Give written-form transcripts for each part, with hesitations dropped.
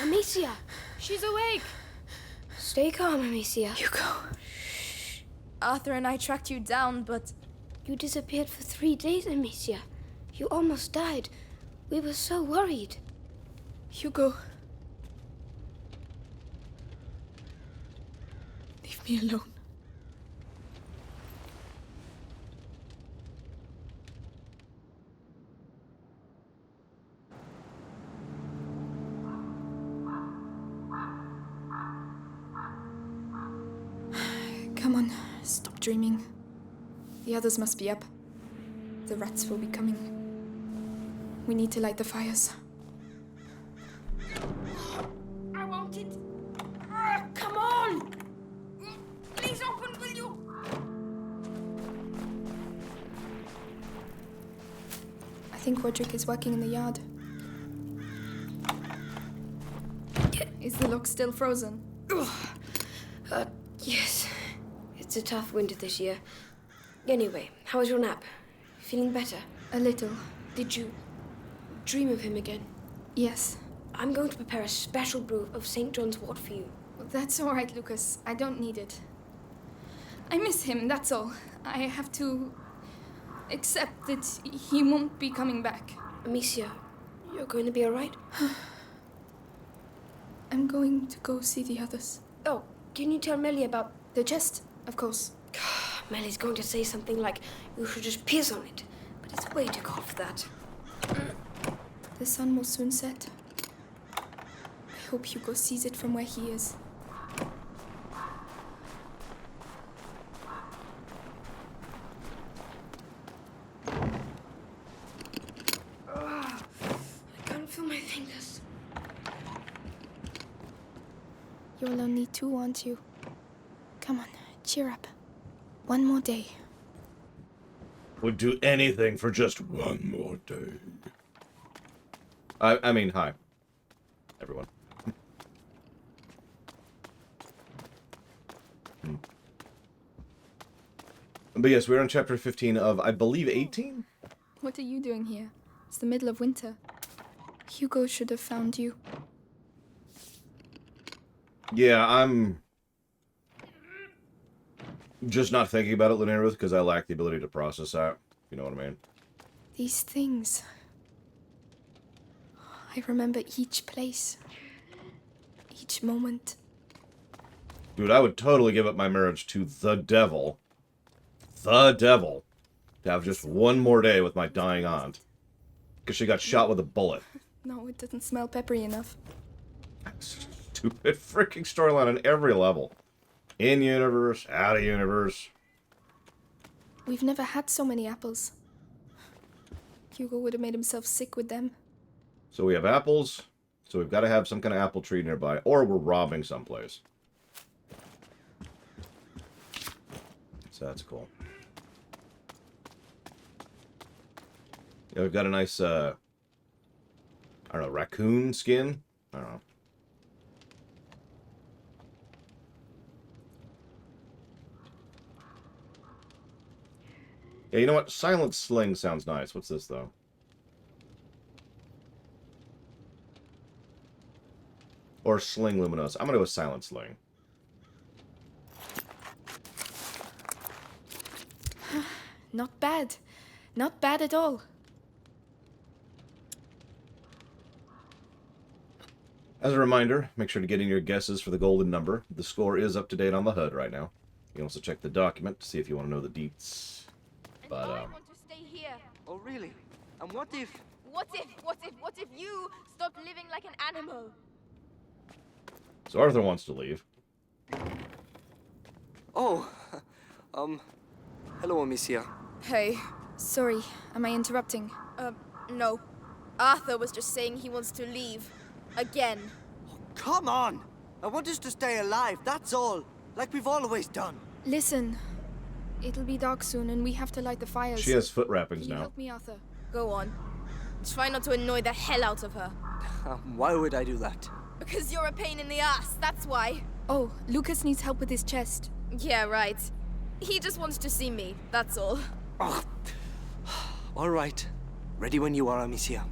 Amicia! She's awake! Stay calm, Amicia. Hugo. Arthur and I tracked you down, but... You disappeared for 3 days, Amicia. You almost died. We were so worried. Hugo. Leave me alone. Come on, stop dreaming. The others must be up. The rats will be coming. We need to light the fires. I want it. Come on! Please open, will you? I think Roderick is working in the yard. Is the lock still frozen? Yes. It's a tough winter this year. Anyway, how was your nap? Feeling better? A little. Did you dream of him again? Yes. I'm going to prepare a special brew of St. John's wort for you. That's all right, Lucas. I don't need it. I miss him, that's all. I have to accept that he won't be coming back. Amicia, you're going to be all right? I'm going to go see the others. Oh, can you tell Melly about... The chest, of course. Melly's going to say something like, you should just piss on it. But it's way too cold for that. The sun will soon set. I hope Hugo sees it from where he is. I can't feel my fingers. You're lonely too, aren't you? Come on, cheer up. One more day. Would do anything for just one more day. I mean, hi, everyone. But yes, we're on chapter 15 of, I believe, 18? What are you doing here? It's the middle of winter. Hugo should have found you. Yeah, I'm just not thinking about it, Linnea Ruth, because I lack the ability to process that. You know what I mean? These things. I remember each place. Each moment. Dude, I would totally give up my marriage to the devil. The devil. To have just one more day with my dying aunt. Because she got shot with a bullet. No, it doesn't smell peppery enough. Stupid freaking storyline on every level. In-universe, out-of-universe. We've never had so many apples. Hugo would have made himself sick with them. So we have apples. So we've got to have some kind of apple tree nearby. Or we're robbing someplace. So that's cool. Yeah, we've got a nice, I don't know, raccoon skin? I don't know. Yeah, you know what? Silent Sling sounds nice. What's this, though? Or Sling Luminos. I'm going to go with Silent Sling. Not bad. Not bad at all. As a reminder, make sure to get in your guesses for the golden number. The score is up to date on the HUD right now. You can also check the document to see if you want to know the deets. But, I want to stay here. Oh, really? And what if... What if you stop living like an animal? So Arthur wants to leave. Oh, hello, Amicia. Hey, sorry. Am I interrupting? No. Arthur was just saying he wants to leave. Again. Come on! I want us to stay alive, that's all. Like we've always done. Listen. It'll be dark soon and we have to light the fires. She has foot wrappings Can you now. help me, Arthur? Go on. Try not to annoy the hell out of her. Why would I do that? Because you're a pain in the ass, that's why. Oh, Lucas needs help with his chest. Yeah, right. He just wants to see me, that's all. Oh. All right. Ready when you are, Amicia.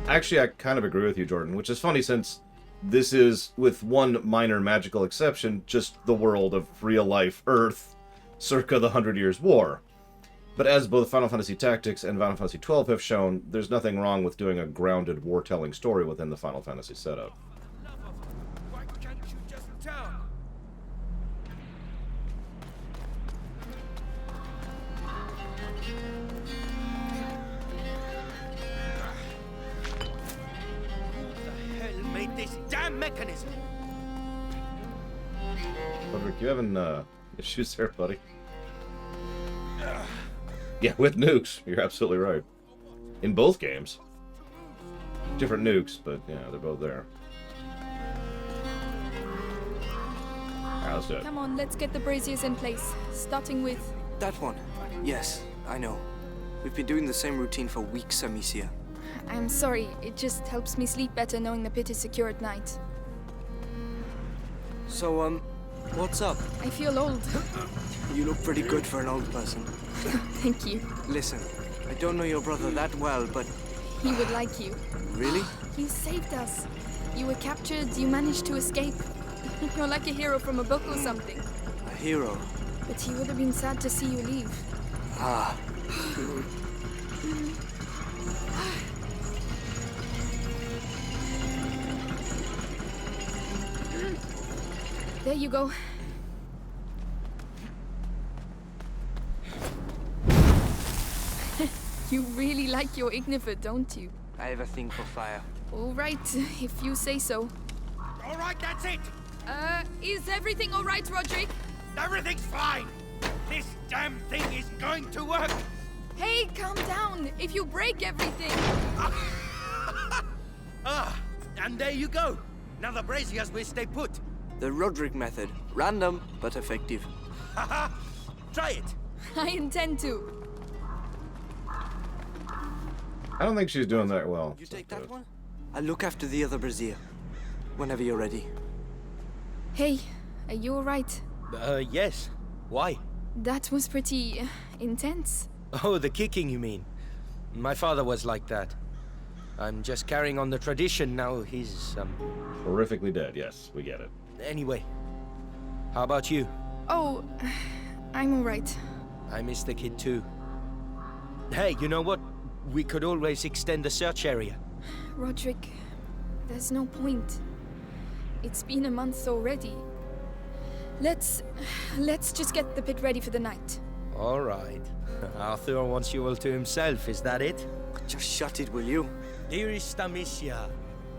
Actually, I kind of agree with you, Jordan, which is funny since this is, with one minor magical exception, just the world of real-life Earth circa the 100 Years' War. But as both Final Fantasy Tactics and Final Fantasy XII have shown, there's nothing wrong with doing a grounded war-telling story within the Final Fantasy setup. Why can't you just tell? Who the hell made this damn mechanism? Roderick, you having issues there, buddy? Yeah, with nukes. You're absolutely right. In both games. Different nukes, but yeah, they're both there. Alright, let's do it. Come on, let's get the braziers in place. Starting with... That one. Yes, I know. We've been doing the same routine for weeks, Amicia. I'm sorry, it just helps me sleep better knowing the pit is secure at night. So, what's up? I feel old. You look pretty good for an old person. Thank you. Listen, I don't know your brother that well, but... He would like you. Really? You saved us. You were captured, you managed to escape. You're like a hero from a book or something. A hero? But he would have been sad to see you leave. Ah. There you go. You really like your Ignifer, don't you? I have a thing for fire. All right, if you say so. All right, that's it. Is everything all right, Roderick? Everything's fine. This damn thing is going to work. Hey, calm down. If you break everything... Ah, and there you go. Now the braziers will stay put. The Roderick method. Random, but effective. Haha, try it. I intend to. I don't think she's doing that well. You take that one? I'll look after the other brazier. Whenever you're ready. Hey, are you all right? Yes. Why? That was pretty intense. Oh, the kicking, you mean? My father was like that. I'm just carrying on the tradition now. He's, Horrifically dead, yes, we get it. Anyway, how about you? Oh, I'm all right. I miss the kid too. Hey, you know what? We could always extend the search area. Roderick, there's no point. It's been a month already. Let's just get the pit ready for the night. All right. Arthur wants you all to himself, is that it? Just shut it, will you? Dearest Amicia,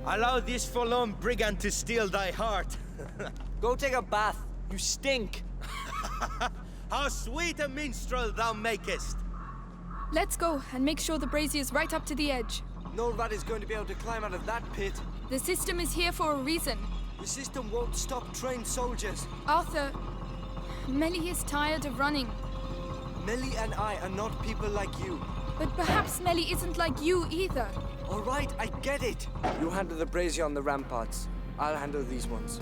allow this forlorn brigand to steal thy heart. Go take a bath. You stink. How sweet a minstrel thou makest! Let's go and make sure the brazier's right up to the edge. No rat is going to be able to climb out of that pit. The system is here for a reason. The system won't stop trained soldiers. Arthur, Melly is tired of running. Melly and I are not people like you. But perhaps Melly isn't like you either. All right, I get it. You handle the brazier on the ramparts. I'll handle these ones.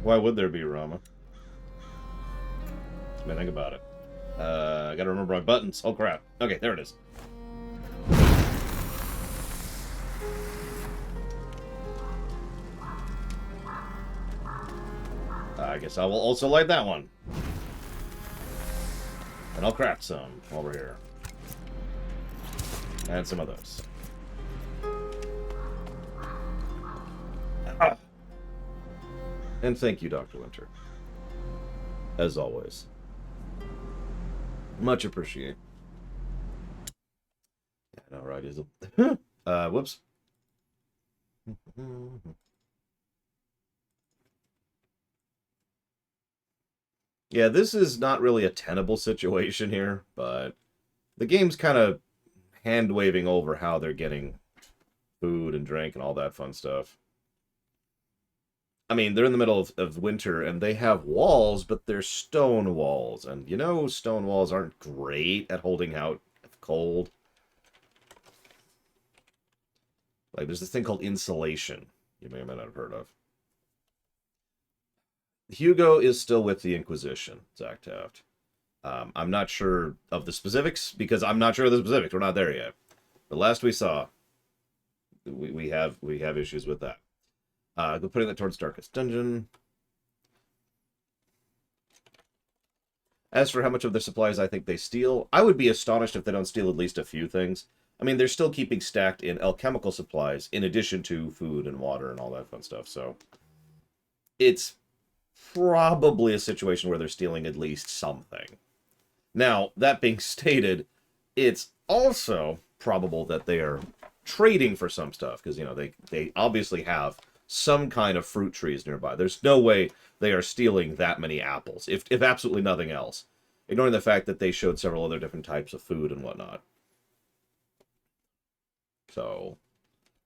Why would there be, Rama? Let me think about it. I gotta remember my buttons. Oh crap. Okay, there it is. I guess I will also light that one. And I'll craft some while we're here. And some of those. Ah. And thank you, Dr. Winter. As always. Much appreciate. Yeah, no, right, is it? Whoops. Yeah, this is not really a tenable situation here, but the game's kind of hand-waving over how they're getting food and drink and all that fun stuff. I mean, they're in the middle of winter, and they have walls, but they're stone walls. And, you know, stone walls aren't great at holding out cold. Like, there's this thing called insulation you may or may not have heard of. Hugo is still with the Inquisition, Zach Taft. I'm not sure of the specifics, because I'm not sure of the specifics. We're not there yet. The last we saw, we have issues with that. Go putting that towards Darkest Dungeon. As for how much of their supplies I think they steal, I would be astonished if they don't steal at least a few things. I mean, they're still keeping stacked in alchemical supplies, in addition to food and water and all that fun stuff, so... It's probably a situation where they're stealing at least something. Now, that being stated, it's also probable that they are trading for some stuff, because, you know, they obviously have some kind of fruit trees nearby. There's no way they are stealing that many apples, if absolutely nothing else. Ignoring the fact that they showed several other different types of food and whatnot. So,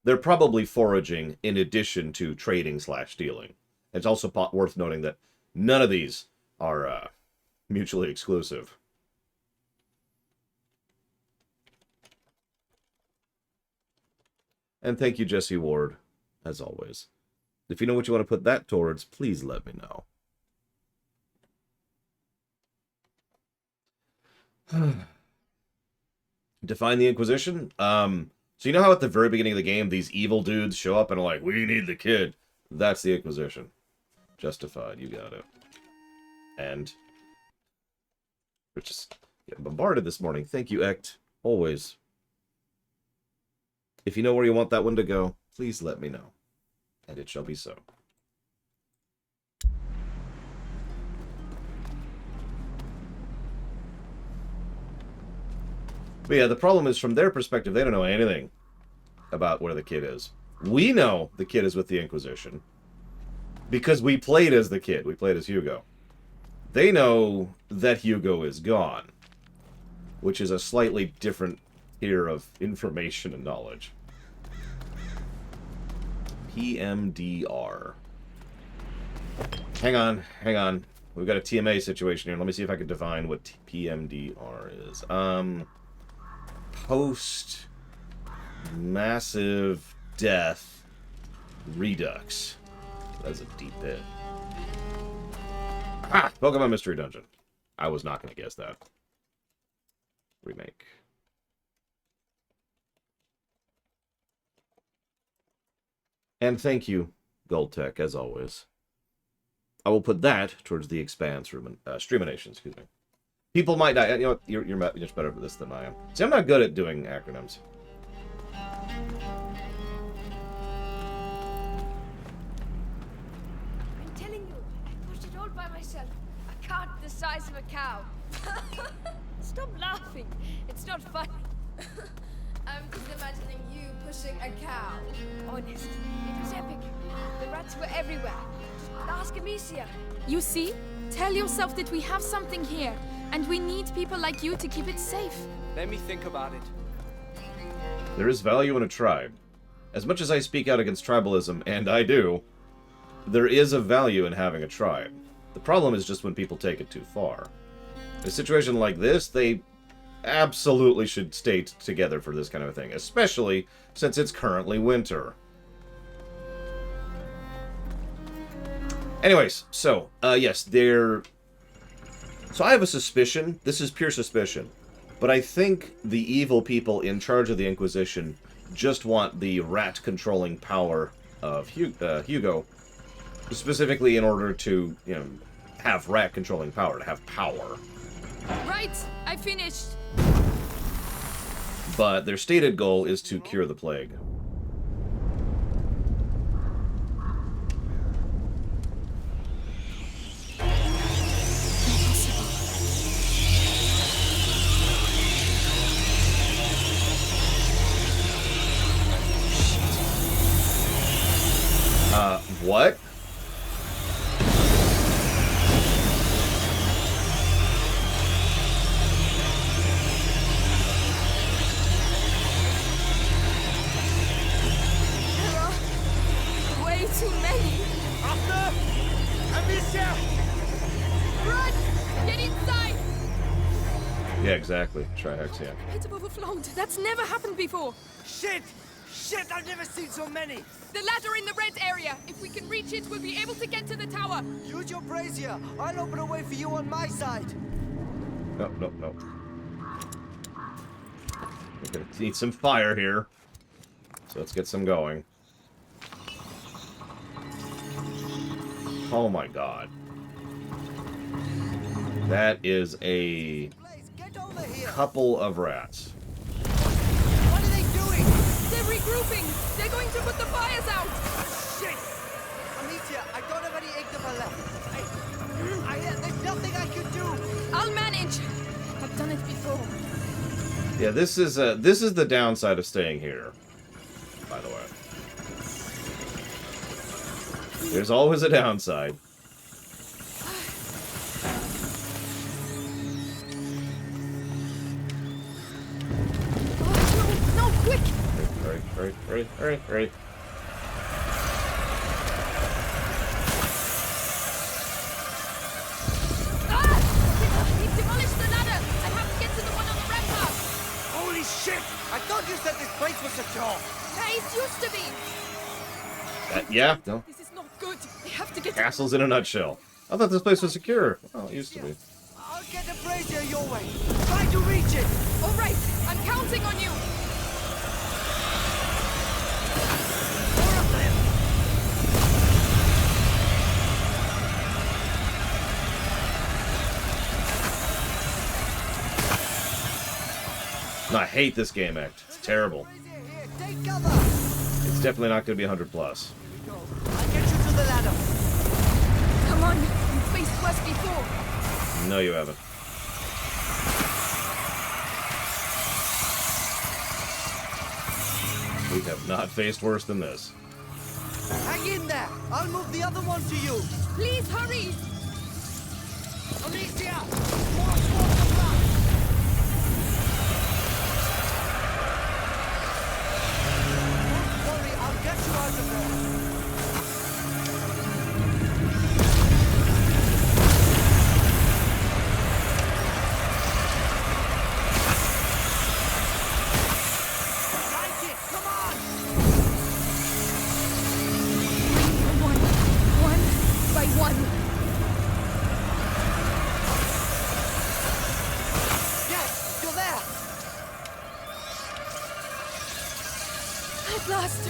they're probably foraging in addition to trading/stealing. It's also worth noting that none of these are mutually exclusive. And thank you, Jesse Ward, as always. If you know what you want to put that towards, please let me know. Define the Inquisition? So you know how at the very beginning of the game, these evil dudes show up and are like, we need the kid. That's the Inquisition. Justified, you got it. And we're just getting bombarded this morning. Thank you, Ect. Always. If you know where you want that one to go, please let me know. And it shall be so. But yeah, the problem is from their perspective, they don't know anything about where the kid is. We know the kid is with the Inquisition. Because we played as the kid. We played as Hugo. They know that Hugo is gone. Which is a slightly different tier of information and knowledge. PMDR. Hang on. We've got a TMA situation here. Let me see if I can define what PMDR is. Post massive death redux. That's a deep hit. Ah! Pokemon Mystery Dungeon. I was not going to guess that. Remake. And thank you, Goldtech, as always. I will put that towards the Expanse Streamination, excuse me. People might die. You know what? You're much better at this than I am. See, I'm not good at doing acronyms. I'm telling you, I pushed it all by myself. A cart the size of a cow. Stop laughing. It's not funny. I'm just imagining you pushing a cow. Honest, it was epic. The rats were everywhere. Just ask Amicia. You see? Tell yourself that we have something here, and we need people like you to keep it safe. Let me think about it. There is value in a tribe. As much as I speak out against tribalism, and I do, there is a value in having a tribe. The problem is just when people take it too far. In a situation like this, they absolutely should stay together for this kind of a thing, especially since it's currently winter. Anyways, so, yes, they're... So I have a suspicion, this is pure suspicion, but I think the evil people in charge of the Inquisition just want the rat-controlling power of Hugo, specifically in order to, you know, have rat-controlling power, to have power. Right, I finished. But their stated goal is to cure the plague. What? Way too many. Arthur! Amicia! Run! Get inside! Yeah, exactly. Trihexion. Pit have overflowed. That's never happened before. Shit! Shit, I've never seen so many! The ladder in the red area. If we can reach it, we'll be able to get to the tower. Use your brazier. I'll open a way for you on my side. No. Gonna need some fire here. So let's get some going. Oh my god. That is a couple of rats. What are they doing? They're regrouping. They're going to put the fires out. Shit! Amicia, I don't have any ignifer left. There's nothing I can do. I'll manage. I've done it before. Yeah, this is the downside of staying here. By the way, there's always a downside. Oh, no, quick! Hurry. He demolished the ladder. I have to get to the one on the rampart. Holy shit! I thought you said this place was secure. It used to be. Yeah, no. This is not good. I have to get Castles in a nutshell. I thought this place was secure. Well, it used to be. I'll get the brazier your way. Try to reach it. All right, I'm counting on you. More of them. No, I hate this game act. It's terrible. Brazier here. Take cover. It's definitely not going to be 100+. Go. I'll get you to the ladder. Come on, you've faced worse before. No, you haven't. We have not faced worse than this. Hang in there. I'll move the other one to you. Please hurry. Amicia! More swords of blood. Don't worry, I'll get you out of there. Take it, come on! One by one. Yes, you're there! At last.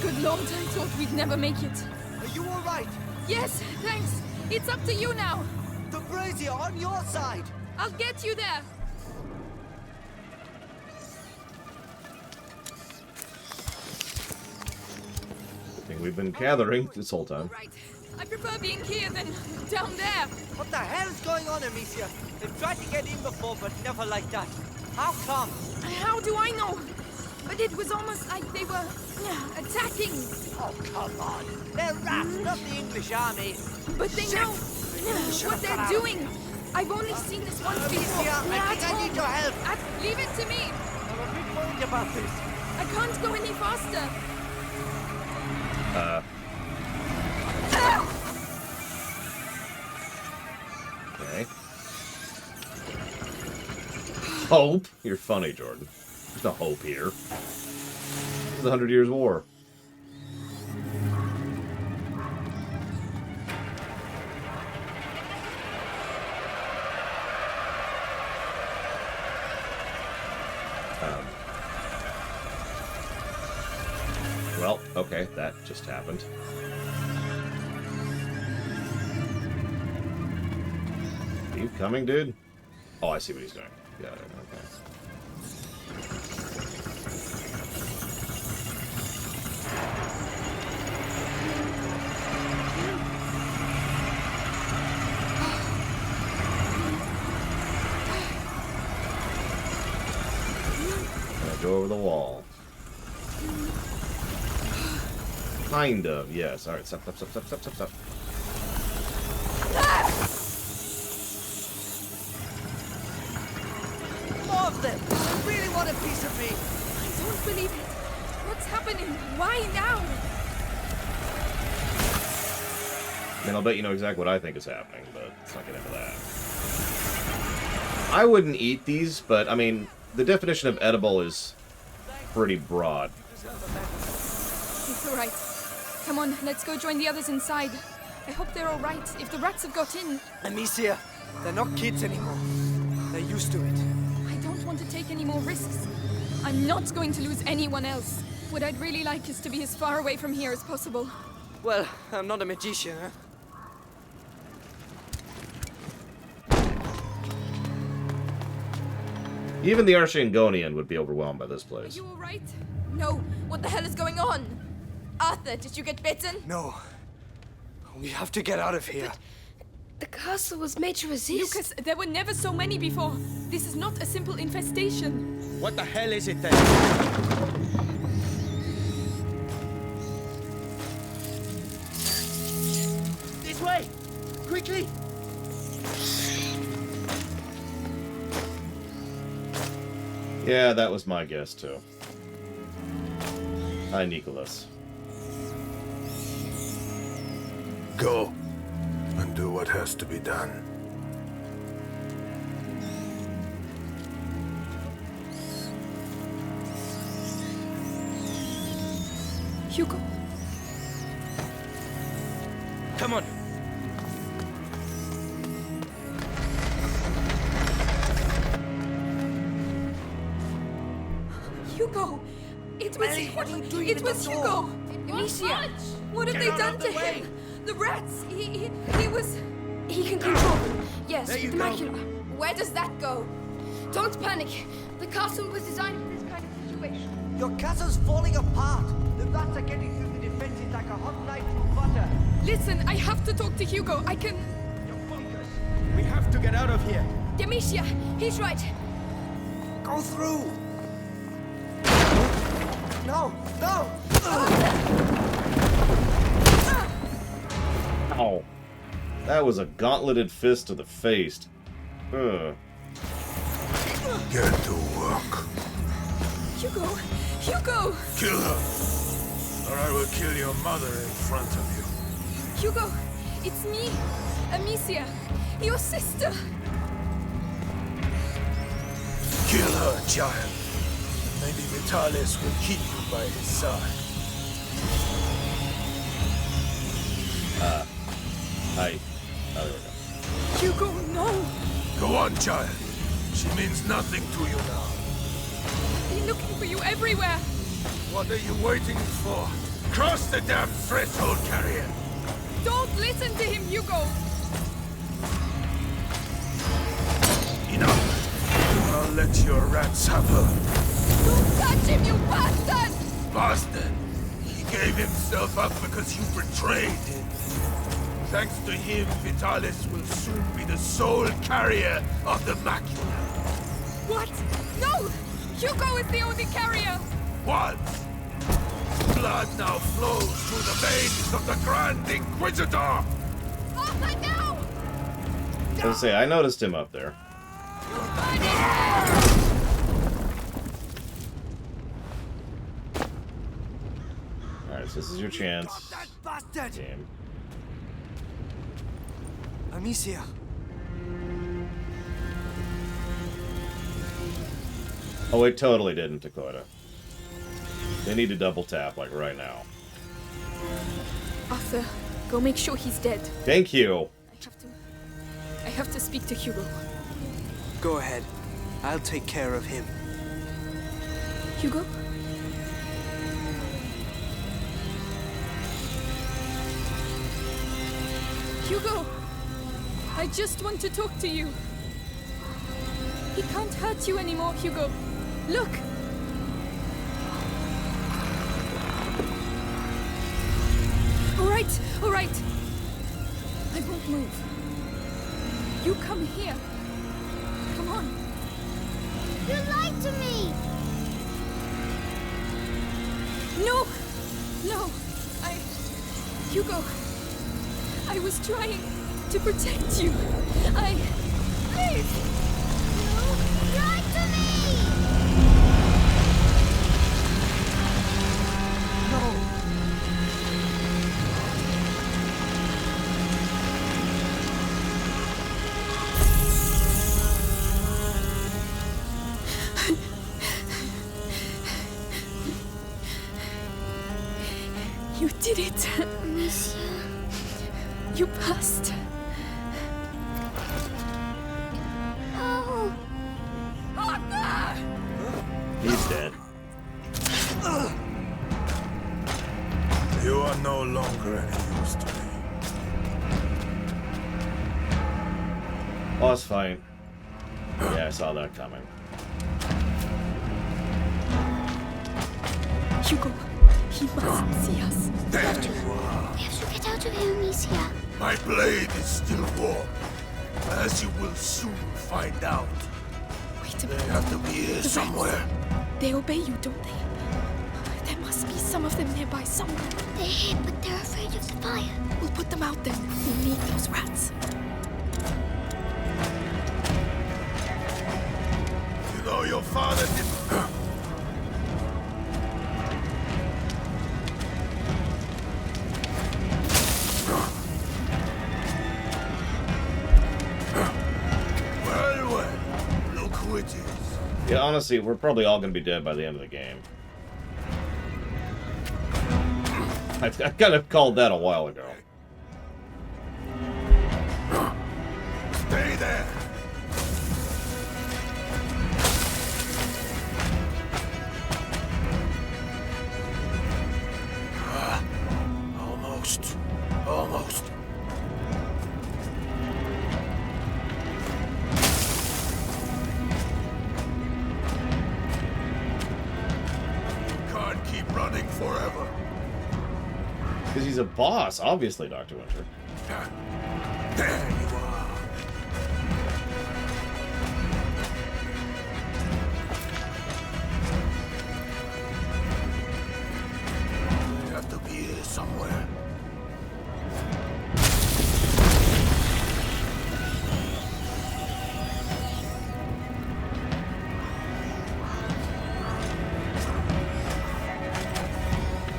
Good Lord, I thought we'd never make it. Are you alright? Yes, thanks. It's up to you now. The brazier on your side! I'll get you there. I think we've been gathering this whole time. Right. I prefer being here than down there. What the hell's going on, Amicia? They've tried to get in before, but never like that. How come? How do I know? But it was almost like they were attacking. Oh, come on. They're rats, not the English army. But they Shit! know Shut what up, they're Cloud. doing. I've only seen this once before. Amicia, I We're think at I need home. your help. Leave it to me. I'm a bit worried about this. I can't go any faster. Okay. Hope? You're funny, Jordan. There's no hope here. This is the 100 Years' War. Well, okay, that just happened. Are you coming, dude? Oh, I see what he's doing. Got it, okay. Gonna go over the wall. Kind of, yes. Alright, stop. More of them. They really want a piece of me. I don't believe it. What's happening? Why now? I mean, I'll bet you know exactly what I think is happening, but let's not get into that. I wouldn't eat these, but, I mean, the definition of edible is pretty broad. It's all right. Come on, let's go join the others inside. I hope they're all right. If the rats have got in, Amicia, they're not kids anymore. They're used to it. I don't want to take any more risks. I'm not going to lose anyone else. What I'd really like is to be as far away from here as possible. Well, I'm not a magician, huh? Even the Archangonian would be overwhelmed by this Are place. you alright? No, what the hell is going on? Arthur, did you get bitten? No. We have to get out of here. The castle was made to resist. Lucas, there were never so many before. This is not a simple infestation. What the hell is it then? This way! Quickly! Yeah, that was my guess, too. Hi, Nicholas. Go and do what has to be done. Hugo. Come on. Hugo! It was Ellie, what are you doing It with was the Hugo! door? Amicia! What have Get they out done of to the way. him? The rats! He was... He can control them. Yes, There you the go. macula. Where does that go? Don't panic. The castle was designed for this kind of situation. Your castle's falling apart. The rats are getting through the defenses like a hot knife through butter. Listen, I have to talk to Hugo. I can... We have to get out of here. Amicia, he's right. Go through! No! No! Ow. That was a gauntleted fist to the face. Ugh. Get to work. Hugo! Hugo! Kill her, or I will kill your mother in front of you. Hugo! It's me! Amicia! Your sister! Kill her, child. Maybe Vitalis will keep you by his side. Hi. Oh, there we go. Hugo, no! Go on, child. She means nothing to you now. They're looking for you everywhere! What are you waiting for? Cross the damn threshold, carrier. Don't listen to him, Hugo! Enough. I'll let your rats have her. Don't touch him, you bastard! Bastard! He gave himself up because you betrayed him. Thanks to him, Vitalis will soon be the sole carrier of the macula. What? No! Hugo is the only carrier! Once! Blood now flows through the veins of the Grand Inquisitor! Arthur, now! I was gonna say, I noticed him up there. Alright, so this is your chance. That bastard! Game. Amicia. Oh, it totally didn't, Dakota. They need to double tap, like, right now. Arthur, go make sure he's dead. Thank you! I have to speak to Hugo. Go ahead. I'll take care of him. Hugo? Hugo! I just want to talk to you. He can't hurt you anymore, Hugo. Look! All right. I won't move. You come here. Come on. You lied to me! No! Hugo, I was trying to protect you. Please! You lied to me! No! You did it. Amicia. You passed. Oh! He's dead. never any use to me. Boss fight. Yeah, I saw that coming. Hugo, he mustn't see us. There you are. We have to get out of here, Amicia. My blade is still warm, as you will soon find out. Wait a They minute. have to be here The somewhere. rats. They obey you, don't they? There must be some of them nearby somewhere. They're here, but they're afraid of the fire. We'll put them out then. We need those rats. You know your father didn't... Well, look who it is. Yeah, honestly, we're probably all going to be dead by the end of the game. I kind of called that a while ago. Stay there. Almost. Almost. Can't keep running forever. Because he's a boss, obviously, Dr. Winter. There you are. They have to be here somewhere.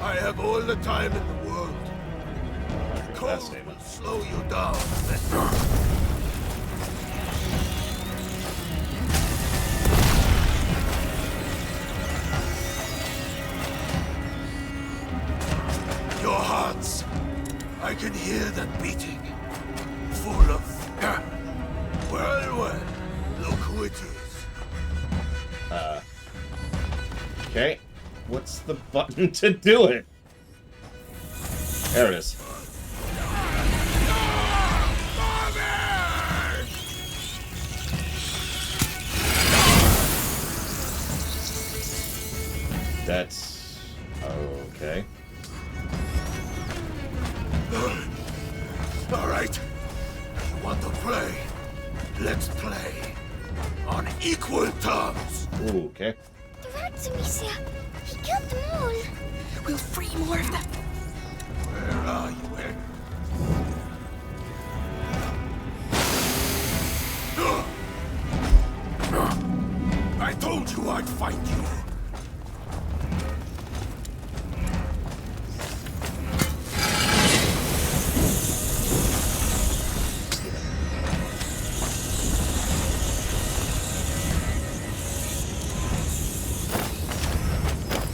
I have all the time in the world. That Cold statement. will slow you down. Your hearts, I can hear them beating. Full of... Well, look who it is. Okay. What's the button to do it? There it is. That's... okay. All right. You want to play? Let's play. On equal terms. Ooh, okay. The rats, Amicia. He killed them all. We'll free more of them. Where are you, Ed? I told you I'd find you.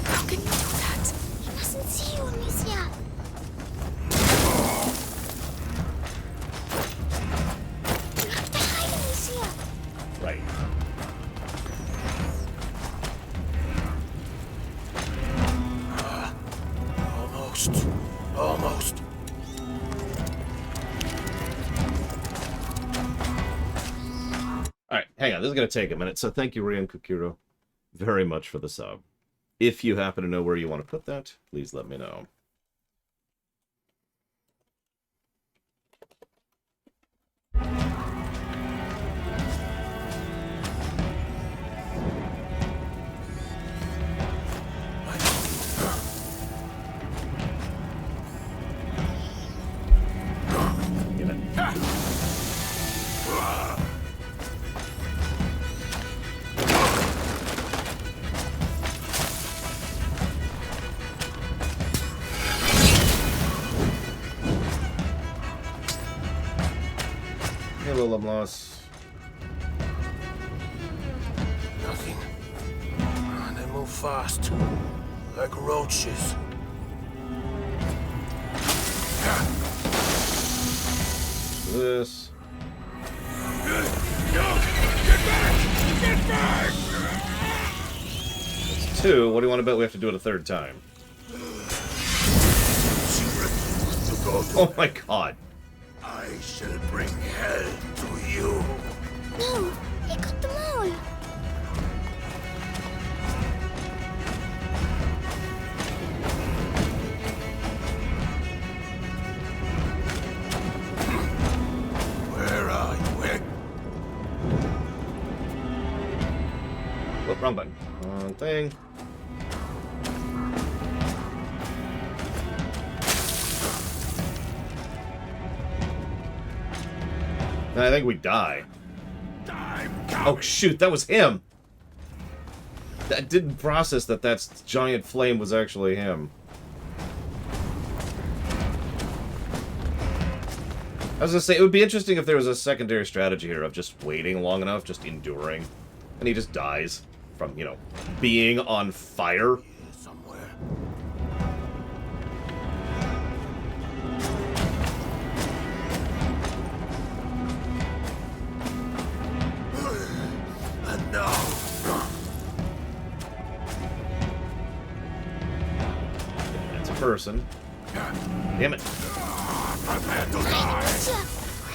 How can you do that? He mustn't see you, Amicia. You have to hide, Amicia. Right. Almost. Almost. Alright, hang on. This is going to take a minute. So thank you, Ryan Kukuro, very much for the sub. If you happen to know where you want to put that, please let me know. Give it. Hello, Lamlas. Nothing. They move fast. Like roaches. This. Get back! It's 2. What do you want to bet we have to do it a third time? Secret. Oh my god. I shall bring hell to you. No, he got them all. Where are you? Where? Oh, wrong button. Wrong thing. And I think we die. Oh shoot, that was him! That didn't process that giant flame was actually him. I was gonna say, it would be interesting if there was a secondary strategy here of just waiting long enough, just enduring, and he just dies from, you know, being on fire. Somewhere. And now. That's a person. Damn it. Prepare to die.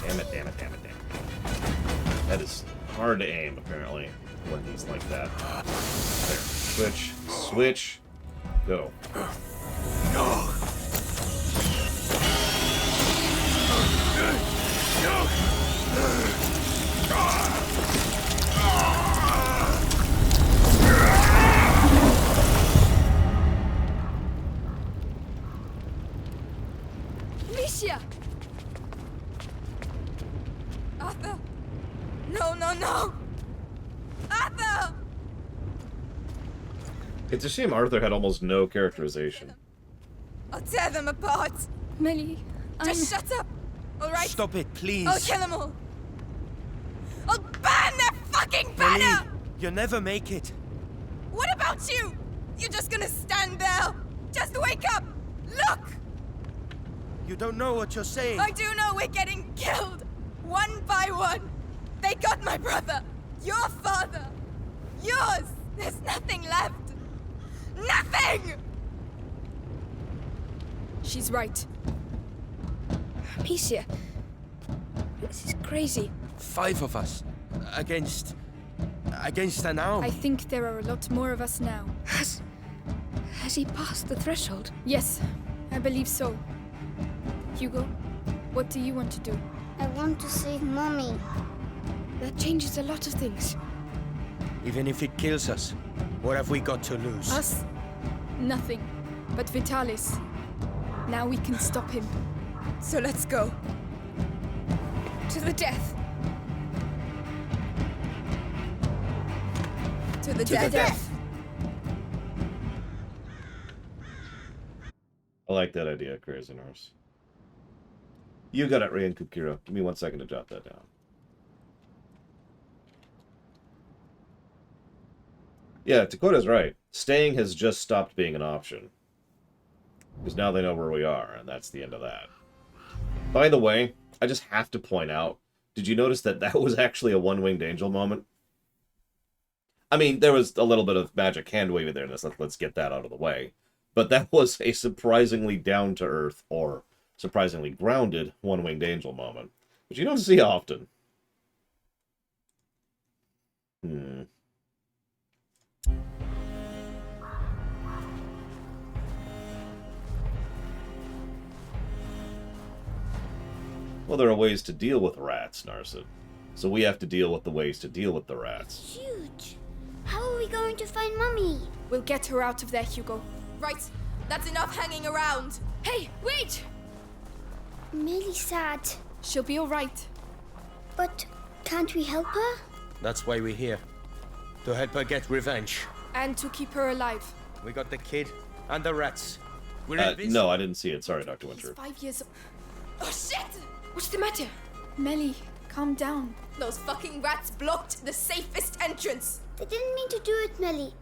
Damn it, damn it, damn it, damn it. That is hard to aim, apparently, when he's like that. There. Switch. Switch. Go. No. Alicia! Arthur! No, no, no! Arthur! It's a shame Arthur had almost no characterization. I'll tear them apart! Melly, Just shut up! Alright? Stop it, please. I'll kill them all! I'll burn their fucking banner! Ellie, you'll never make it. What about you? You're just gonna stand there? Just wake up! Look! You don't know what you're saying. I do know we're getting killed! One by one! They got my brother! Your father! Yours! There's nothing left! Nothing! she's right. Amicia, this is crazy. 5 of us. Against an arm. I think there are a lot more of us now. Has he passed the threshold? Yes, I believe so. Hugo, what do you want to do? I want to save Mommy. That changes a lot of things. Even if it kills us, what have we got to lose? Us? Nothing. But Vitalis. Now we can stop him. So let's go. To the death. To the death. I like that idea, Crazy Nurse. You got it, Ray and Kukiro. Give me 1 second to jot that down. Yeah, Dakota's right. Staying has just stopped being an option. Because now they know where we are, and that's the end of that. By the way, I just have to point out, did you notice that that was actually a one-winged angel moment? I mean, there was a little bit of magic hand-waving there, and let's get that out of the way. But that was a surprisingly down-to-earth, or surprisingly grounded, one-winged angel moment. Which you don't see often. Well, there are ways to deal with rats, Narset. So we have to deal with the ways to deal with the rats. Huge. How are we going to find Mommy? We'll get her out of there, Hugo. Right. That's enough hanging around. Hey, wait! I'm really sad. She'll be all right. But can't we help her? That's why we're here. To help her get revenge. And to keep her alive. We got the kid and the rats. We're No, I didn't see it. Sorry, Dr. Winter. He's 5 years old. Oh shit! What's the matter? Melly, calm down. Those fucking rats blocked the safest entrance. They didn't mean to do it, Melly.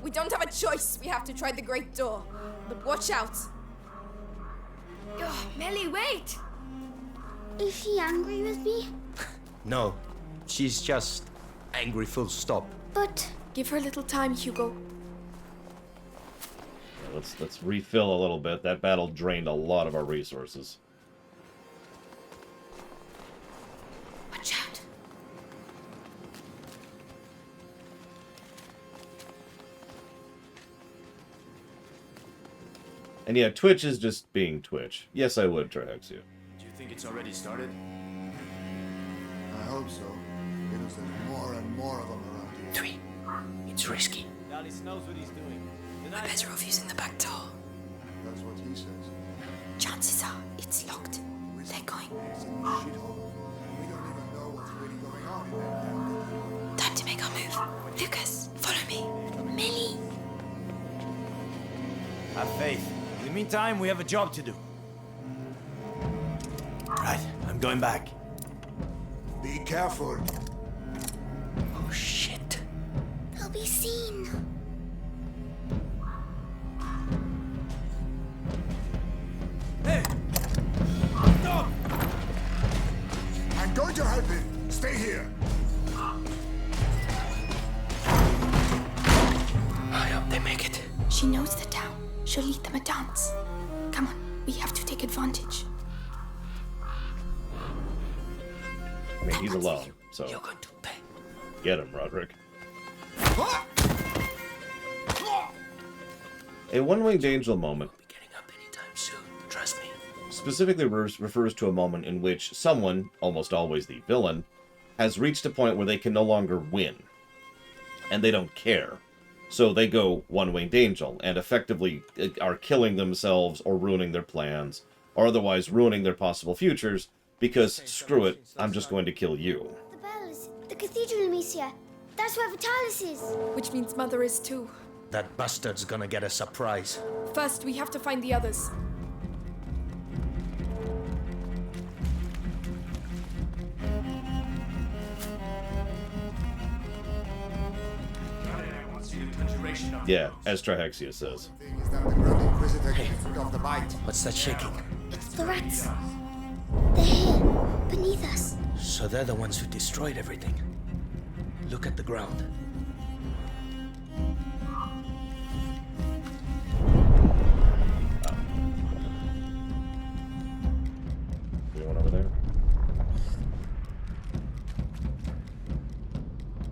We don't have a choice. We have to try the great door. But watch out. Oh, Melly, wait! Is she angry with me? No, she's just angry full stop. But Give her a little time, Hugo. Let's refill a little bit. That battle drained a lot of our resources. Watch out. And yeah, Twitch is just being Twitch. Yes, I would, Trihexia. Do you think it's already started? I hope so. Because there's more and more of them around here. 3. It's risky. Dallas knows what he's doing. I'm better off using the back door. That's what he says. Chances are it's locked. They're going. It's in the shithole. We don't even know what's really going on in there. Time to make our move. Lucas, follow me. Millie. Have faith. In the meantime, we have a job to do. Right, I'm going back. Be careful. Oh, shit. They'll be seen. Hey! Stop! I'm going to help him. Stay here. I hope they make it. She knows the town. She'll lead them a dance. Come on, we have to take advantage. I mean, he's alone, so You're going to pay. get him, Roderick. A one-winged angel moment Be getting up anytime soon. Trust me. specifically refers to a moment in which someone, almost always the villain, has reached a point where they can no longer win. And they don't care. So they go one-winged angel, and effectively are killing themselves or ruining their plans, or otherwise ruining their possible futures, because, screw it, I'm just going to kill you. The bells. The cathedral, Amicia. That's where Vitalis is. Which means Mother is too. That bastard's gonna get a surprise. First, we have to find the others. Yeah, as Trihexia says. Thing is that the Grand Inquisitor gave foot off the bite. What's that shaking? It's the rats. They're here, beneath us. So they're the ones who destroyed everything. Look at the ground. Anyone over there?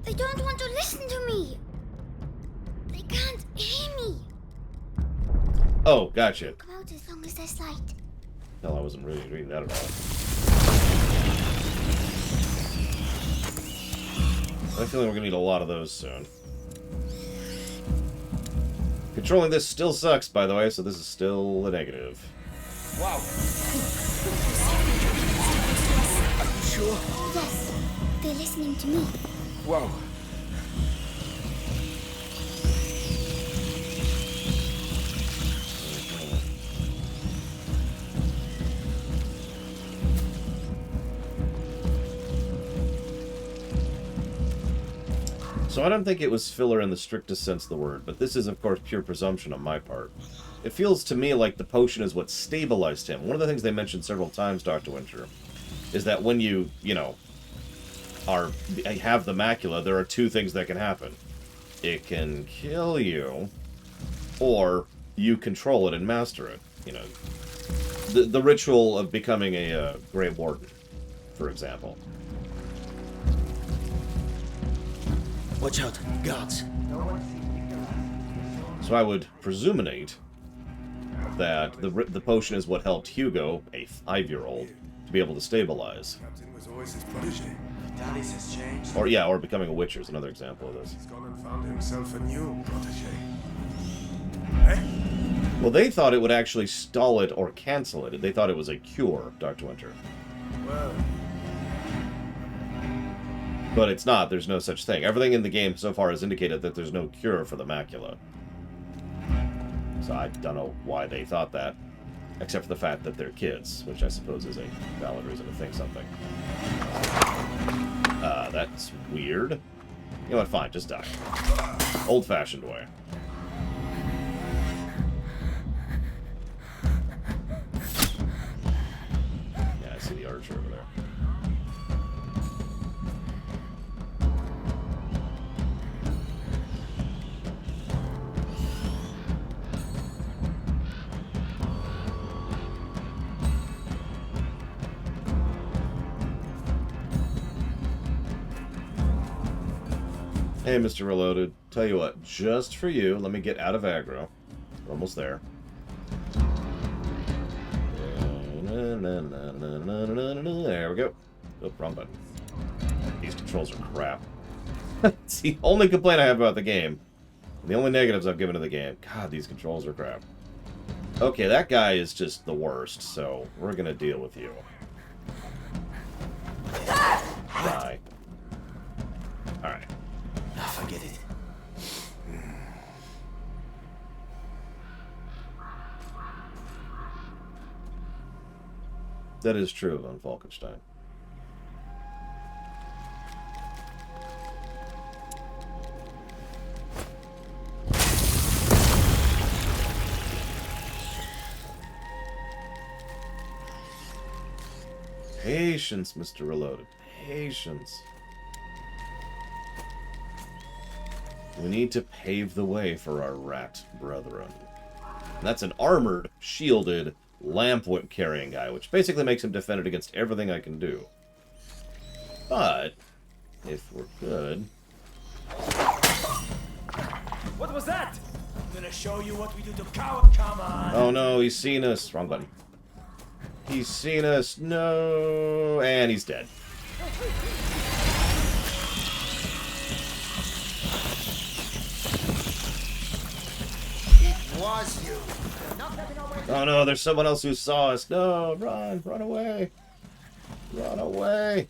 They don't want to listen to me. They can't hear me. Oh, gotcha. Come out as long as there's light. Hell, I wasn't really reading that at all. I have a feeling we're gonna need a lot of those soon. Controlling this still sucks, by the way, so this is still a negative. Wow. Are you sure? Yes, they're listening to me. Whoa. So I don't think it was filler in the strictest sense of the word, but this is, of course, pure presumption on my part. It feels to me like the potion is what stabilized him. One of the things they mentioned several times, Dr. Winter, is that when you have the macula, there are two things that can happen. It can kill you, or you control it and master it. You know, the ritual of becoming a Grey Warden, for example. Watch out, guards. So I would presuminate that the potion is what helped Hugo, a 5-year-old, to be able to stabilize. Captain was always his protege. Vitalis has changed. Or becoming a Witcher is another example of this. He's gone and found himself a new protege. Well, they thought it would actually stall it or cancel it. They thought it was a cure, Dr. Winter. Well, But it's not. There's no such thing. Everything in the game so far has indicated that there's no cure for the macula. So I don't know why they thought that, except for the fact that they're kids, which I suppose is a valid reason to think something. That's weird. You know what? Fine, just die. Old-fashioned way. Yeah, I see the archer over there. Hey, Mr. Reloaded. Tell you what, just for you, let me get out of aggro. We're almost there. There we go. Oh, wrong button. These controls are crap. It's the only complaint I have about the game. The only negatives I've given to the game. God, these controls are crap. Okay, that guy is just the worst, so we're gonna deal with you. Die. Alright. Forget it. That is true of von Falkenstein. Patience, Mr. Reloaded. Patience. We need to pave the way for our rat brethren. And that's an armored, shielded, lamp whip carrying guy, which basically makes him defended against everything I can do. But, if we're good... What was that? I'm gonna show you what we do to cowards. Come on. Oh no, he's seen us. Wrong button. He's seen us. No. And he's dead. Was you? Oh no, there's someone else who saw us. No, run. Run away. Run away.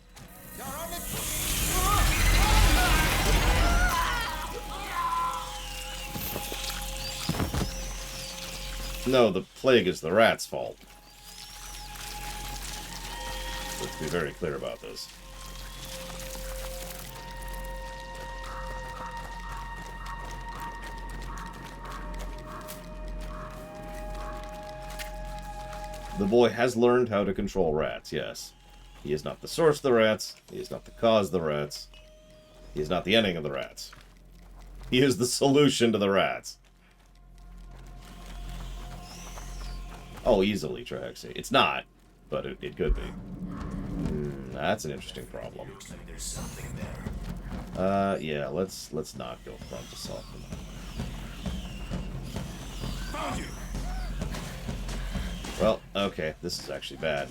No, the plague is the rat's fault. Let's be very clear about this. The boy has learned how to control rats, yes. He is not the source of the rats. He is not the cause of the rats. He is not the ending of the rats. He is the solution to the rats. Oh, easily, Traxy. It's not, but it could be. That's an interesting problem. Looks like there's something there. Yeah, let's not go front assault. Found you. Well, okay, this is actually bad.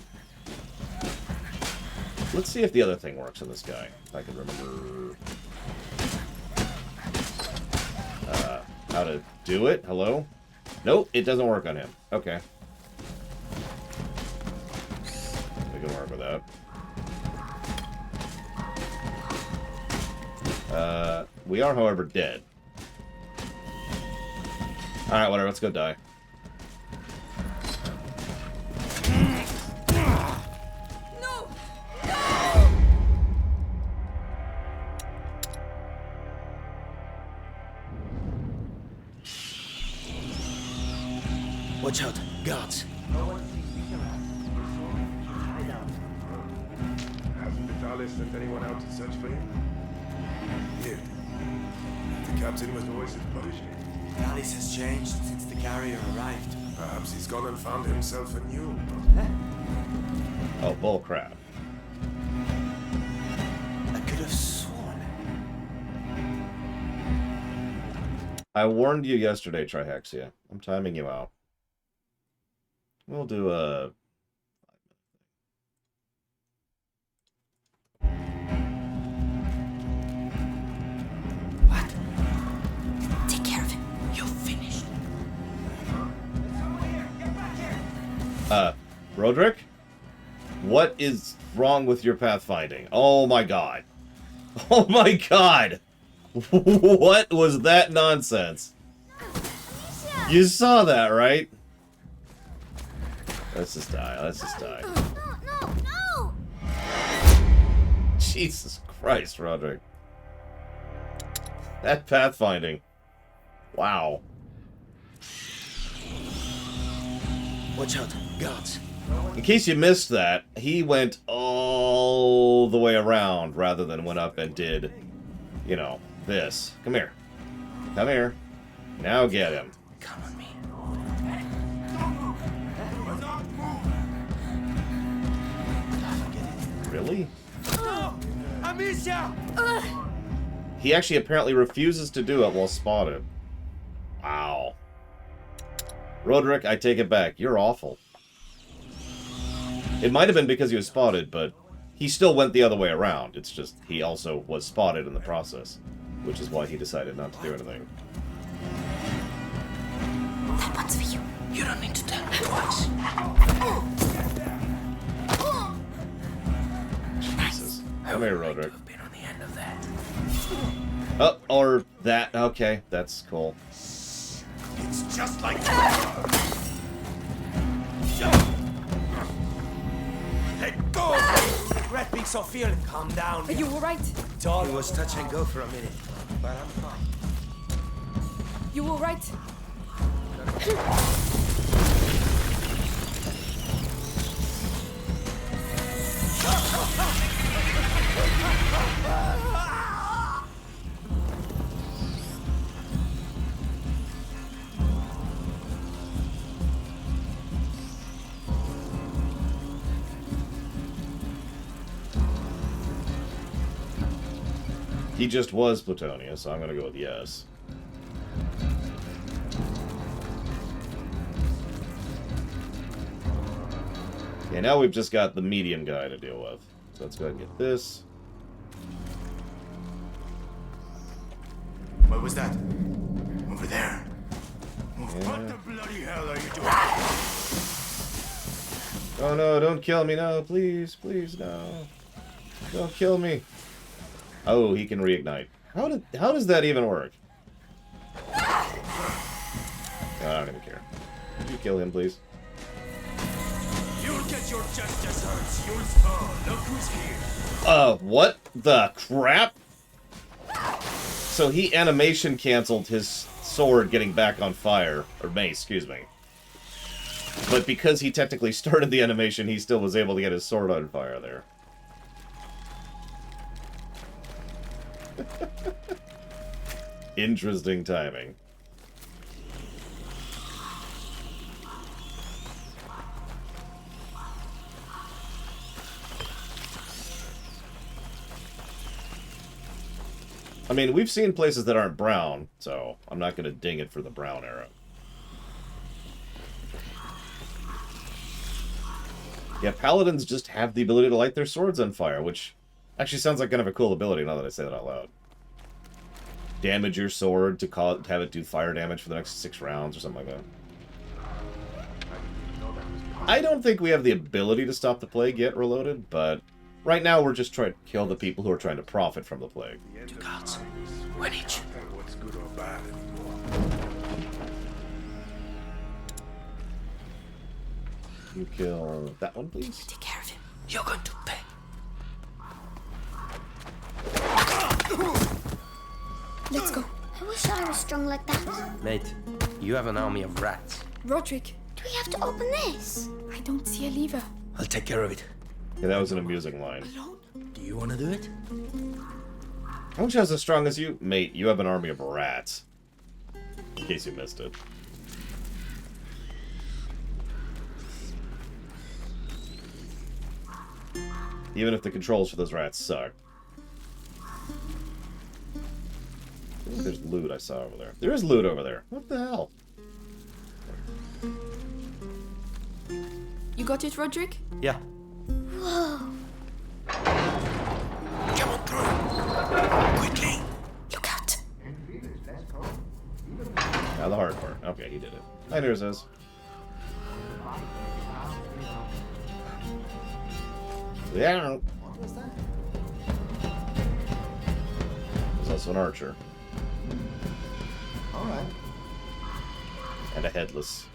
Let's see if the other thing works on this guy. If I can remember how to do it. Hello? Nope, it doesn't work on him. Okay. We can work with that. We are, however, dead. Alright, whatever, let's go die. No! Watch out, guards. Hasn't Vitalis sent anyone out to search for him? Here. The captain was always his protege. Alice has changed since the carrier arrived. Perhaps he's gone and found himself a new. Oh, bull crap. I could have sworn. I warned you yesterday, Trihexia. I'm timing you out. We'll do a... What? Take care of him. You're finished. Roderick? What is wrong with your pathfinding? Oh my god. Oh my god! What was that nonsense? You saw that, right? Let's just die. Let's just die. No! Jesus Christ, Roderick. That pathfinding. Wow. Watch out, guards. In case you missed that, he went all the way around rather than went up and did, you know, this. Come here. Come here. Now get him. Come on me. Really? Amicia! He actually apparently refuses to do it while spotted. Wow. Roderick, I take it back. You're awful. It might have been because he was spotted, but he still went the other way around. It's just he also was spotted in the process, which is why he decided not to do anything. That one's for you. You don't need to tell me twice. Jesus. Come here, Roderick. I've been on the end of that. Oh, or that. Okay, that's cool. It's just like let go! Regret being so feeling. Calm down. Are you alright? It's all It was touch and go for a minute, but I'm fine. You alright? He just was Plutonia, so I'm gonna go with yes. Okay, now we've just got the medium guy to deal with. So let's go ahead and get this. What was that? Over there. What the bloody hell are you doing? Oh no, don't kill me, no, please, please, no. Don't kill me. Oh, he can reignite. How does that even work? I don't even care. Could you kill him, please? You'll get your just desserts. You'll spawn. Look who's here. What the crap? So he animation canceled his sword getting back on fire. Or mace, excuse me. But because he technically started the animation, he still was able to get his sword on fire there. Interesting timing. I mean, we've seen places that aren't brown, so I'm not going to ding it for the brown arrow. Yeah, paladins just have the ability to light their swords on fire, which actually sounds like kind of a cool ability now that I say that out loud. Damage your sword to have it do fire damage for the next 6 rounds or something like that. I don't think we have the ability to stop the plague yet, Reloaded, but right now we're just trying to kill the people who are trying to profit from the plague. 2 gods. 1 each. What's good or bad anymore? You kill that one, please? Take care of him. You're going to pay. Let's go. I wish I was strong like that. Mate, you have an army of rats. Roderick, Do we have to open this? I don't see a lever. I'll take care of it. Yeah, that was an amusing line. Do you want to do it? I wish I was as strong as you. Mate, you have an army of rats. In case you missed it. Even if the controls for those rats suck. I think there's loot I saw over there. There is loot over there. What the hell? You got it, Roderick? Yeah. Whoa. Come on through. Quickly. Look out. Now the hard part. Okay, he did it. Hi, there it says. Yeah. What was that? There's also an archer. Alright. And a headless.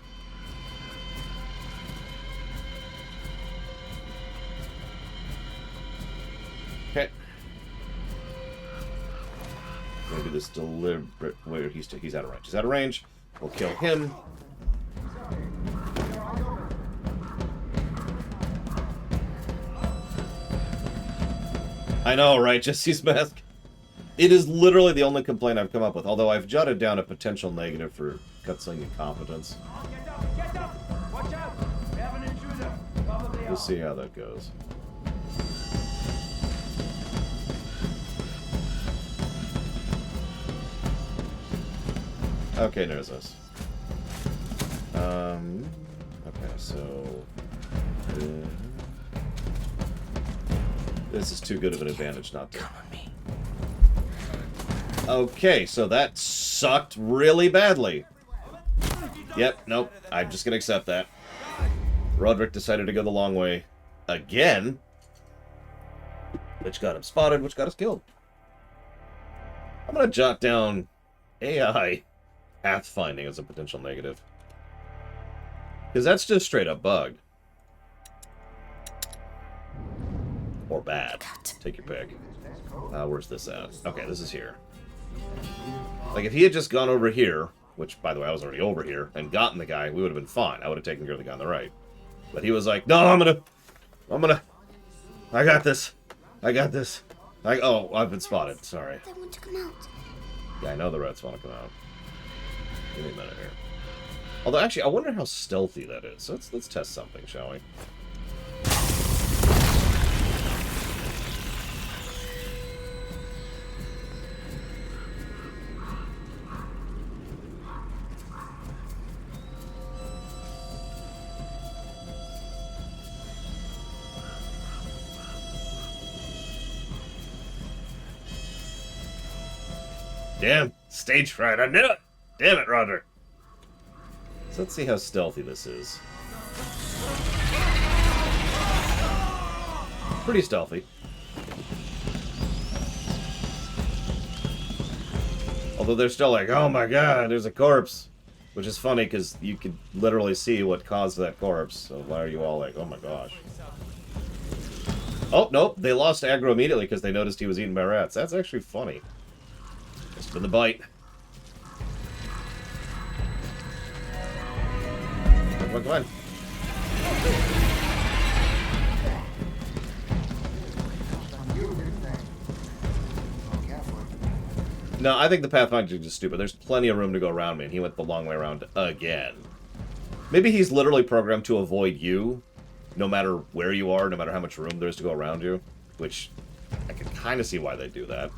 Okay. Gonna do this deliberate. Wait, he's out of range. He's out of range. We'll kill him. I know, right? Jesse's mask. It is literally the only complaint I've come up with, although I've jotted down a potential negative for cutscene incompetence. Get up! Watch out! We have an intruder. Probably We'll see how that goes. Okay, there's this. Okay, so... this is too good of an advantage not to... Come on me. Okay, so that sucked really badly. Yep, nope, I'm just gonna accept that. Roderick decided to go the long way again. Which got him spotted, which got us killed. I'm gonna jot down AI pathfinding as a potential negative. Because that's just straight up bug. Or bad. Take your pick. Where's this at? Okay, this is here. Like, if he had just gone over here, which, by the way, I was already over here, and gotten the guy, we would have been fine. I would have taken care of the guy on the right. But he was like, no, I got this. Oh, I've been spotted. Sorry. They want to come out. Yeah, I know the rats want to come out. Give me a minute here. Although, actually, I wonder how stealthy that is. So let's test something, shall we? Damn, stage fright, I knew it! Damn it, Roger! So let's see how stealthy this is. Pretty stealthy. Although they're still like, oh my god, there's a corpse! Which is funny, because you could literally see what caused that corpse. So why are you all like, oh my gosh. Oh, nope, they lost aggro immediately because they noticed he was eaten by rats. That's actually funny. Just been the bite. Come on. No, I think the Pathfinder is just stupid. There's plenty of room to go around me, and he went the long way around again. Maybe he's literally programmed to avoid you, no matter where you are, no matter how much room there is to go around you. Which, I can kind of see why they do that.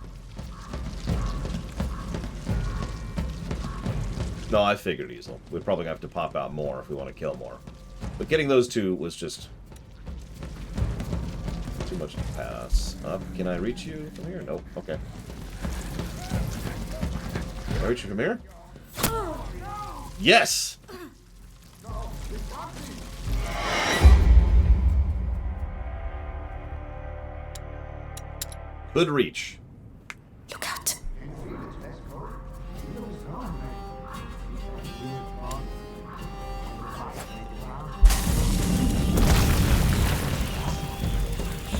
No, I figured Easel. We're probably going to have to pop out more if we want to kill more. But getting those two was just too much to pass up. Can I reach you from here? Nope. Okay. Can I reach you from here? Yes! Good reach. Look out.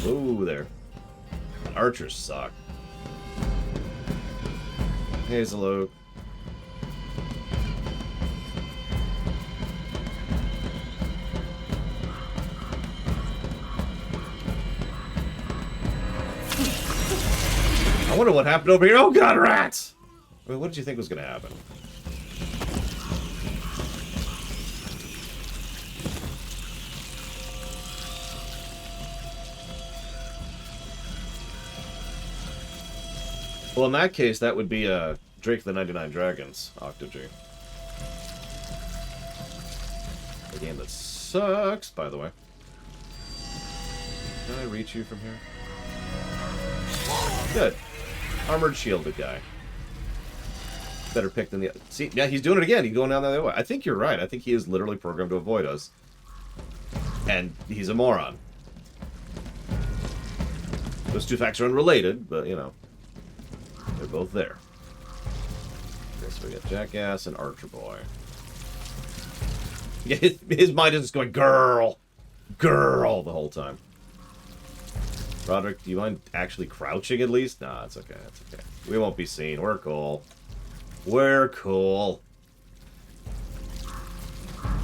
Ooh, there. Archers suck. Hazel Oak. I wonder what happened over here. Oh god, rats! I mean, what did you think was going to happen? Well, in that case, that would be Drake the 99 Dragons, Octogy. A game that sucks, by the way. Can I reach you from here? Good. Armored shielded guy. Better pick than the... See, yeah, he's doing it again. He's going down the other way. I think you're right. I think he is literally programmed to avoid us. And he's a moron. Those two facts are unrelated, but, you know. They're both there. Okay, so we got Jackass and Archer Boy. Yeah, his mind is just going, girl! Girl! The whole time. Roderick, do you mind actually crouching at least? Nah, it's okay, it's okay. We won't be seen. We're cool. We're cool.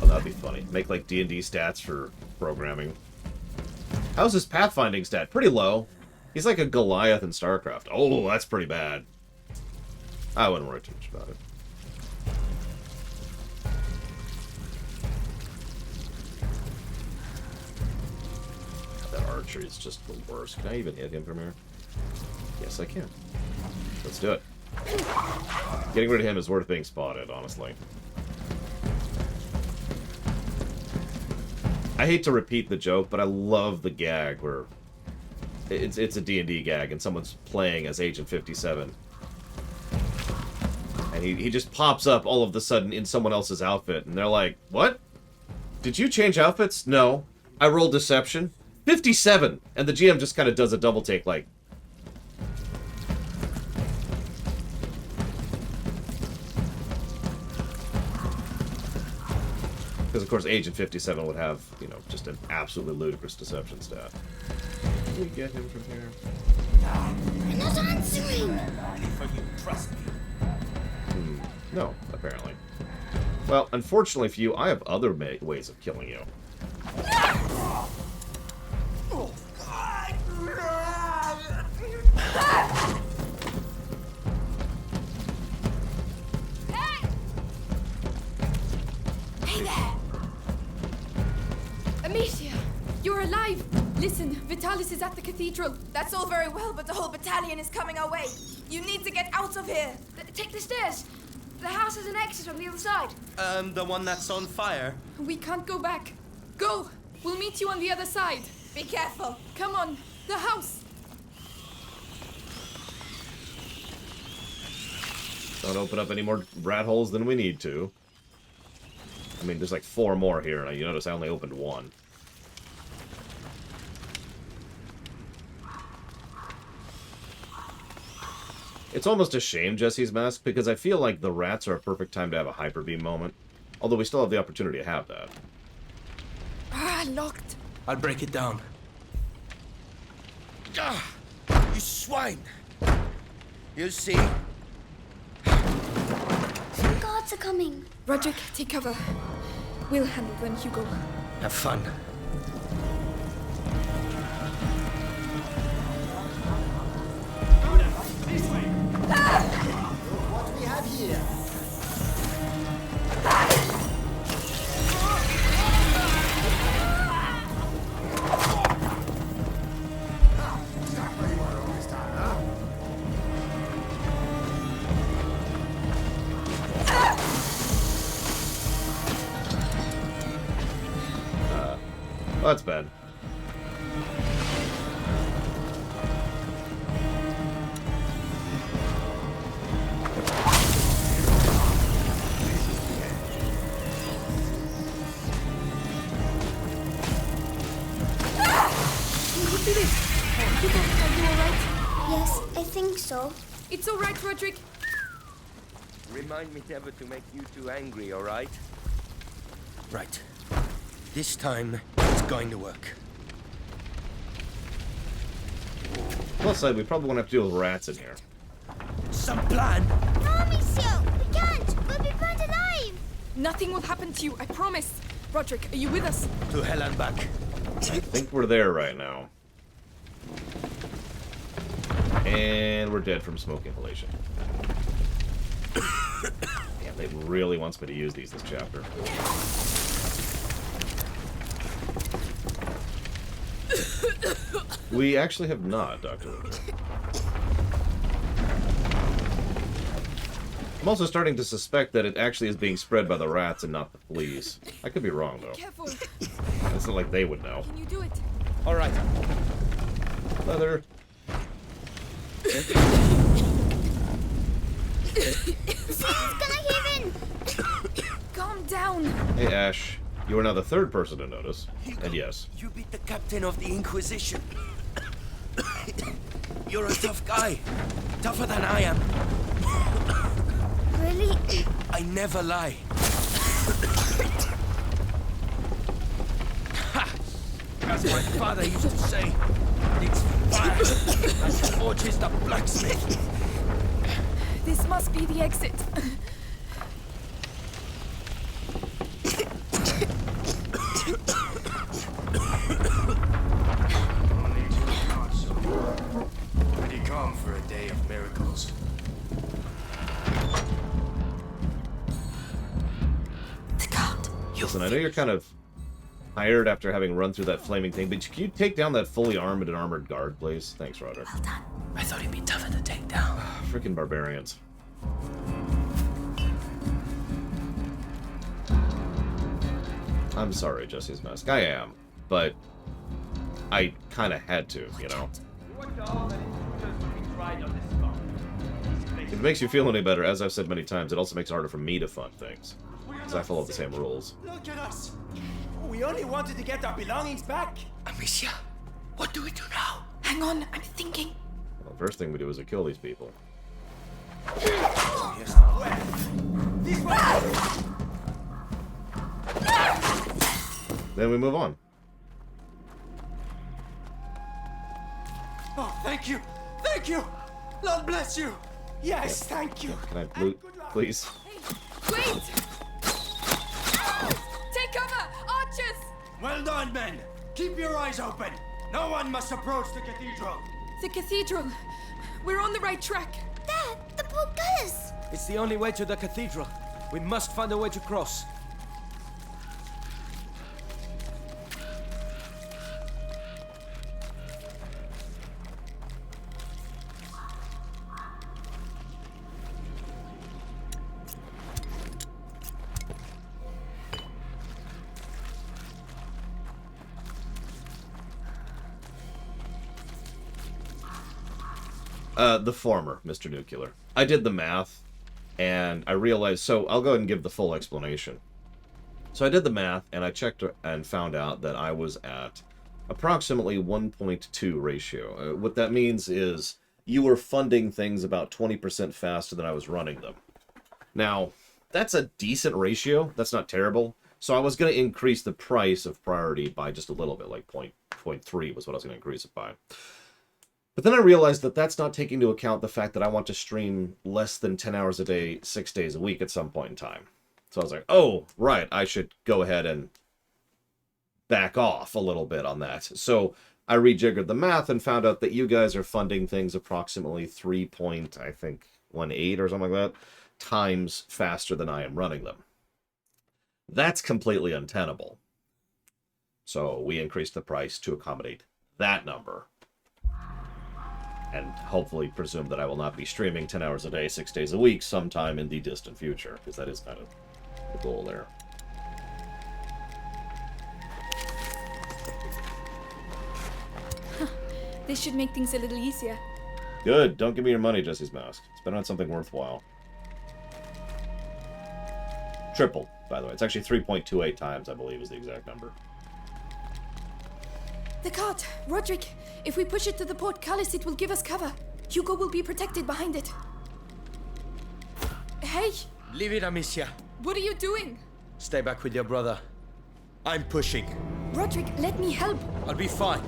Oh, that'd be funny. Make, like, D&D stats for programming. How's his pathfinding stat? Pretty low. He's like a Goliath in StarCraft. Oh, that's pretty bad. I wouldn't worry too much about it. That archer is just the worst. Can I even hit him from here? Yes, I can. Let's do it. Getting rid of him is worth being spotted, honestly. I hate to repeat the joke, but I love the gag where it's a D&D gag and someone's playing as Agent 57. And he just pops up all of a sudden in someone else's outfit, and they're like, what? Did you change outfits? No. I rolled deception. 57! And the GM just kind of does a double take like... Because, of course, Agent 57 would have, you know, just an absolutely ludicrous deception stat. Can we get him from here? You're not answering! You trust me. No, apparently. Well, unfortunately for you, I have other ways of killing you. Hey there! Amicia! You're alive! Listen, Vitalis is at the cathedral. That's all very well, but the whole battalion is coming our way. You need to get out of here. Take the stairs. The house has an exit on the other side. The one that's on fire? We can't go back. Go! We'll meet you on the other side. Be careful. Come on, the house. Don't open up any more rat holes than we need to. I mean, there's like 4 more here, and you notice I only opened 1. It's almost a shame Jesse's mask, because I feel like the rats are a perfect time to have a hyper beam moment. Although we still have the opportunity to have that. Ah, locked. I'll break it down. Ah, you swine! You see? The guards are coming. Roderick, take cover. We'll handle them, Hugo. Have fun. What do we have here? Exactly what all this time, huh? Well, that's bad. Hugo, are you alright? Yes, I think so. It's alright, Roderick. Remind me never to make you too angry, alright? Right. This time, it's going to work. Plus side, we probably won't have to deal with rats in here. Some plan! No, Monsieur! We can't! We'll be burned alive! Nothing will happen to you, I promise. Roderick, are you with us? To hell and back. I think we're there right now. And we're dead from smoke inhalation. Damn, they really wants me to use these this chapter. We actually have not, Dr. Winter. I'm also starting to suspect that it actually is being spread by the rats and not the fleas. I could be wrong, though. Careful. It's not like they would know. Can you do it? Alright. Leather. It's gonna give in! Calm down. Hey, Ash. You are now the 3rd person to notice. And yes. You beat the captain of the Inquisition. You're a tough guy. Tougher than I am. Really? I never lie. As my father used to say, it's fire that forges the blacksmith. This must be the exit. Pretty calm for a day of miracles. Listen, I know you're kind of tired after having run through that flaming thing, but can you take down that fully armed and armored guard, please? Thanks, Roderick. Well done. I thought he'd be tougher to take down. Freaking barbarians. I'm sorry, Jesse's Mask. I am, but I kind of had to, you know. If it makes you feel any better, as I've said many times, it also makes it harder for me to fund things, because I follow the same rules. Look at us! We only wanted to get our belongings back! Amicia, what do we do now? Hang on, I'm thinking. Well, the first thing we do is to kill these people. This way! Then we move on. Oh, thank you! Thank you! Lord bless you! Yes, thank you! Can I loot, please? Wait! Take cover! Archers! Well done, men! Keep your eyes open! No one must approach the cathedral! The cathedral. We're on the right track. Dad, the portcullis! It's the only way to the cathedral. We must find a way to cross. The former, Mr. Nuclear. I did the math, and I realized, so I'll go ahead and give the full explanation. So I did the math, and I checked and found out that I was at approximately 1.2 ratio. What that means is you were funding things about 20% faster than I was running them. Now, that's a decent ratio. That's not terrible. So I was going to increase the price of priority by just a little bit, like 0.3 was what I was going to increase it by. But then I realized that that's not taking into account the fact that I want to stream less than 10 hours a day, 6 days a week at some point in time. So I was like, oh, right, I should go ahead and back off a little bit on that. So I rejiggered the math and found out that you guys are funding things approximately 3.18 or something like that times faster than I am running them. That's completely untenable. So we increased the price to accommodate that number. And hopefully presume that I will not be streaming 10 hours a day, 6 days a week sometime in the distant future, because that is kind of the goal there. This should make things a little easier. Good. Don't give me your money, Jesse's Mask. Spend it on something worthwhile. Triple, by the way. It's actually 3.28 times, I believe, is the exact number. The cart! Roderick! If we push it to the portcullis, it will give us cover. Hugo will be protected behind it. Hey! Leave it, Amicia. What are you doing? Stay back with your brother. I'm pushing. Roderick, let me help. I'll be fine.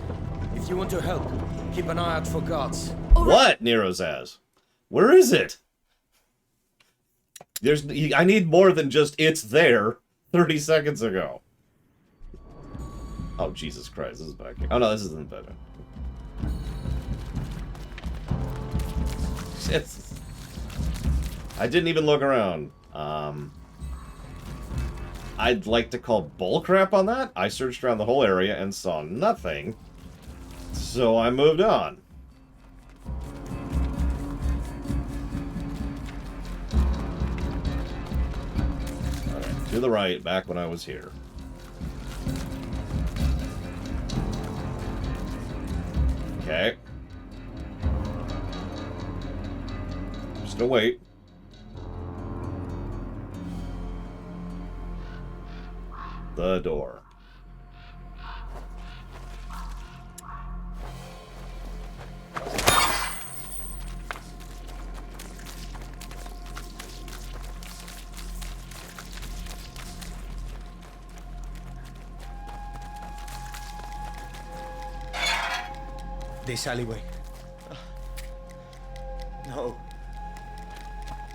If you want to help, keep an eye out for guards. What? Nero says. Where is it? I need more than just it's there 30 seconds ago. Oh, Jesus Christ, this is back here. Oh, no, this isn't better. Shit. I didn't even look around. I'd like to call bullcrap on that. I searched around the whole area and saw nothing. So I moved on. Alright, to the right, back when I was here. Okay. Just gonna wait. The door. This alleyway. No.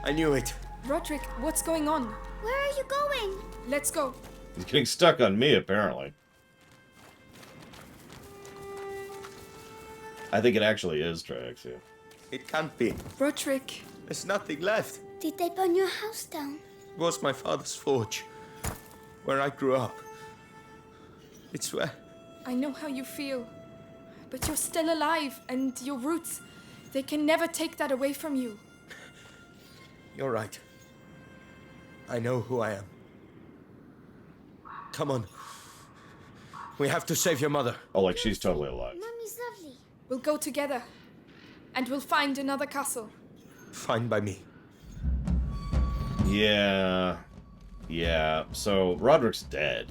I knew it. Roderick, what's going on? Where are you going? Let's go. He's getting stuck on me, apparently. I think it actually is Triaxia. It can't be. Roderick. There's nothing left. Did they burn your house down? It was my father's forge, where I grew up. It's where... I know how you feel. But you're still alive, and your roots, they can never take that away from you. You're right. I know who I am. Come on. We have to save your mother. Oh, like she's totally alive. Mommy's lovely. We'll go together. And we'll find another castle. Fine by me. Yeah. Yeah. So, Roderick's dead.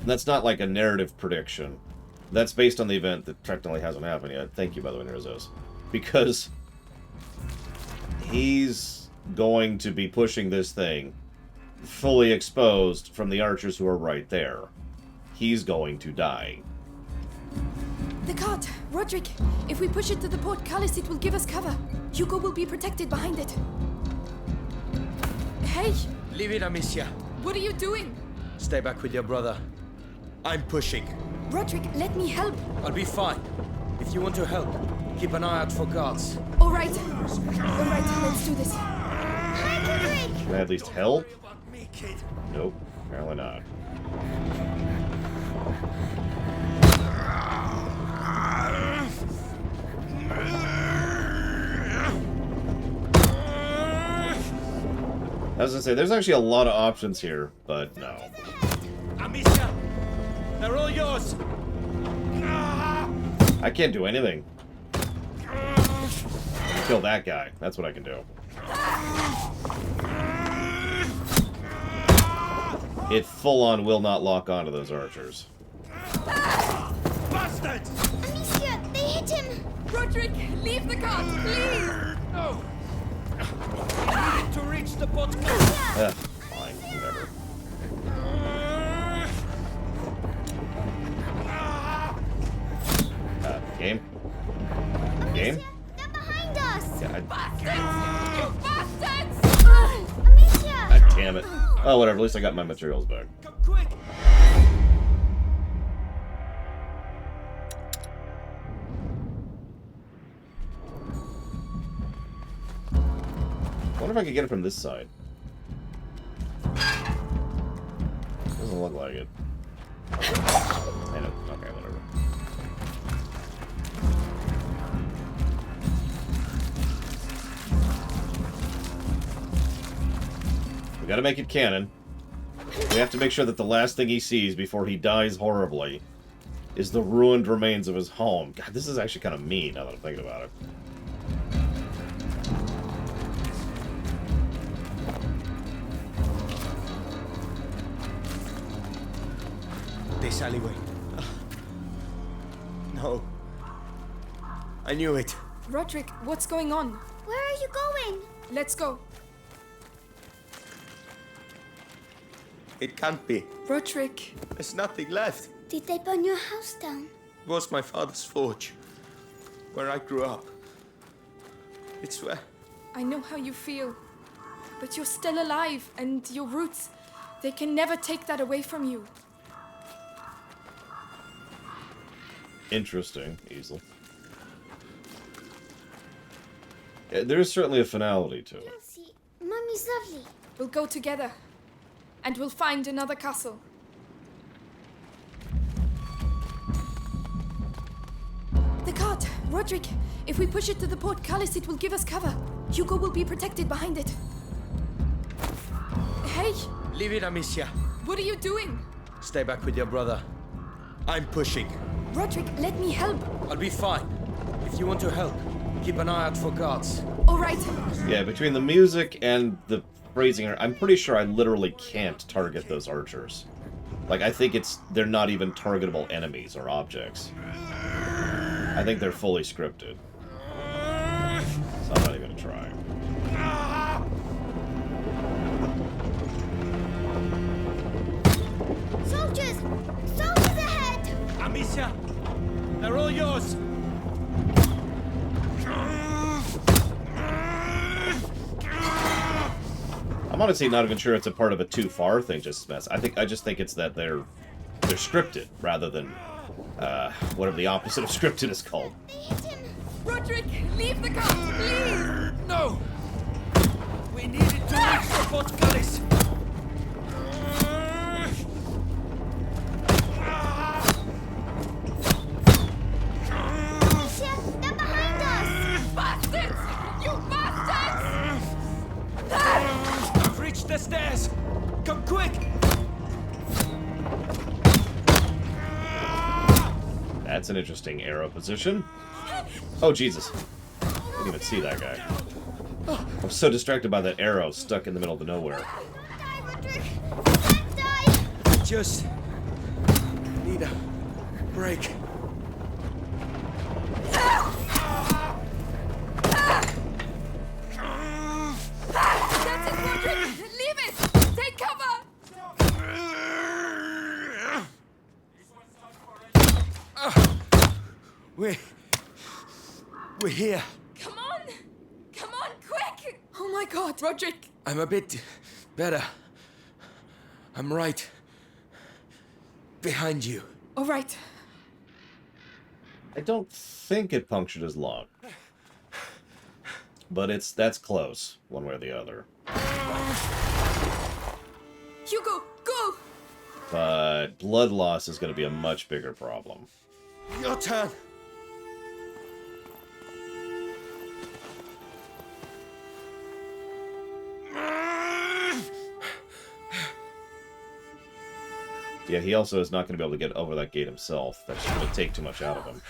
And that's not like a narrative prediction. That's based on the event that technically hasn't happened yet. Thank you, by the way, Nerzos. Because he's going to be pushing this thing fully exposed from the archers who are right there. He's going to die. The cart! Roderick! If we push it to the portcullis, it will give us cover. Hugo will be protected behind it. Hey! Leave it, Amicia. What are you doing? Stay back with your brother. I'm pushing. Roderick, let me help. I'll be fine. If you want to help, keep an eye out for guards. Alright. Alright, let's do this. Can I at least help? Nope, apparently not. I was gonna say, there's actually a lot of options here, but no. Amicia! They're all yours! I can't do anything. Kill that guy. That's what I can do. It full-on will not lock onto those archers. Bastards! Amicia, they hit him! Roderick, leave the cart, please! No! I need to reach the bottom. Fine, whatever. Game? Game? They're behind us! Yeah, Bastards! You bastards! Amicia! God damn it. Oh, whatever, at least I got my materials back. Come quick! I wonder if I could get it from this side. Doesn't look like it. I know. Okay, whatever. We gotta make it canon. We have to make sure that the last thing he sees before he dies horribly is the ruined remains of his home. God, this is actually kind of mean now that I'm thinking about it. This alleyway. No. I knew it. Roderick, what's going on? Where are you going? Let's go. It can't be. Roderick. There's nothing left. Did they burn your house down? It was my father's forge, where I grew up. It's where... I know how you feel. But you're still alive, and your roots, they can never take that away from you. Interesting, easily. Yeah, there is certainly a finality to it. Elsie, Mommy's lovely. We'll go together. And we'll find another castle. The cart! Roderick! If we push it to the portcullis, it will give us cover. Hugo will be protected behind it. Hey! Leave it, Amicia. What are you doing? Stay back with your brother. I'm pushing. Roderick, let me help. I'll be fine. If you want to help, keep an eye out for guards. Alright. Yeah, between the music and the phrasing, I'm pretty sure I literally can't target those archers. Like, I think they're not even targetable enemies or objects. I think they're fully scripted. So I'm not even gonna try. Soldiers! Soldiers ahead! Amicia! They're all yours! I'm honestly not even sure it's a part of a too far thing, just mess. I just think it's that they're scripted rather than whatever the opposite of scripted is called. They hit him! Roderick, leave the cart, please! No! We needed to reach the portcullis! Amicia, they're behind us! Bastards! You bastards! stairs! Come quick! That's an interesting arrow position. Oh, Jesus. Didn't even see that guy. I'm so distracted by that arrow stuck in the middle of the nowhere. Just need a break. That's it, Roderick! Leave it! Take cover! We're here. Come on! Come on, quick! Oh my god, Roderick! I'm a bit better. I'm right behind you. All right. I don't think it punctured his lung. But that's close, one way or the other. Hugo, go! But blood loss is going to be a much bigger problem. Your turn. Yeah, he also is not going to be able to get over that gate himself. That's going to take too much out of him.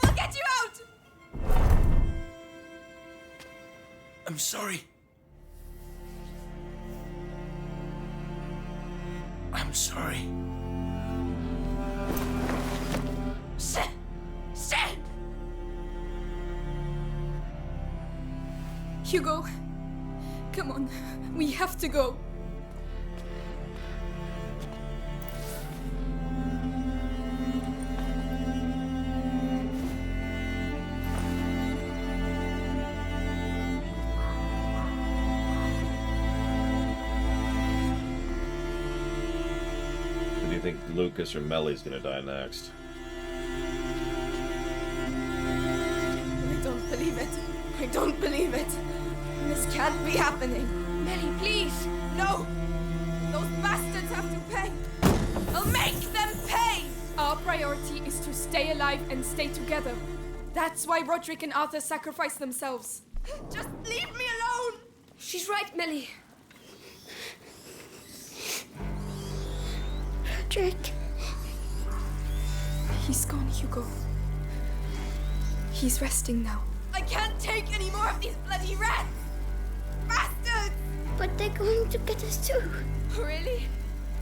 We'll get you out! I'm sorry. I'm sorry. Shit! Shit! Hugo, come on. We have to go. Who do you think Lucas or Mellie's going to die next? I don't believe it. I don't believe it. This can't be happening. Melly, please! No! Those bastards have to pay! I'll make them pay! Our priority is to stay alive and stay together. That's why Roderick and Arthur sacrificed themselves. Just leave me alone! She's right, Millie. Roderick. He's gone, Hugo. He's resting now. I can't take any more of these bloody rats! Bastards! But they're going to get us too. Really?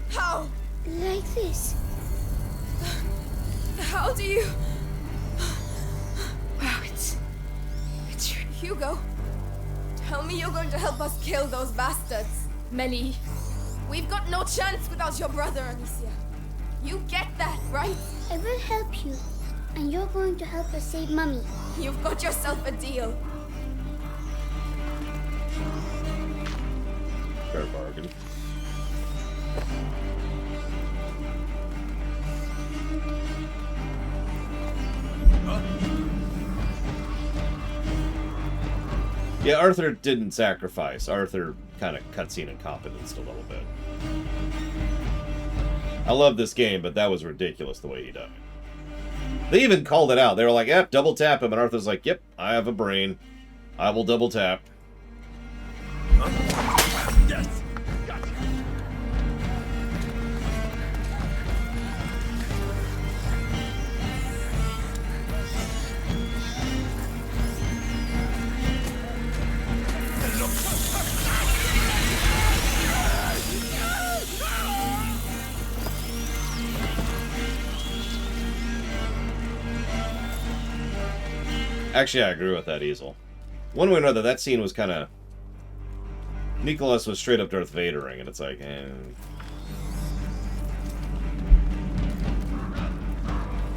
How? Like this. How do you... Wow, it's Hugo, tell me you're going to help us kill those bastards. Melly. We've got no chance without your brother, Anicia. You get that, right? I will help you. And you're going to help us save Mummy. You've got yourself a deal. Fair bargain. Yeah, Arthur didn't sacrifice. Arthur kind of cutscene incompetenced a little bit. I love this game, but that was ridiculous the way he died. They even called it out. They were like, yep, double tap him. And Arthur's like, yep, I have a brain. I will double tap. Yes! Gotcha! Actually, I agree with that, Easel. One way or another, that scene was kind of... Nicholas was straight up Darth Vadering, and it's like,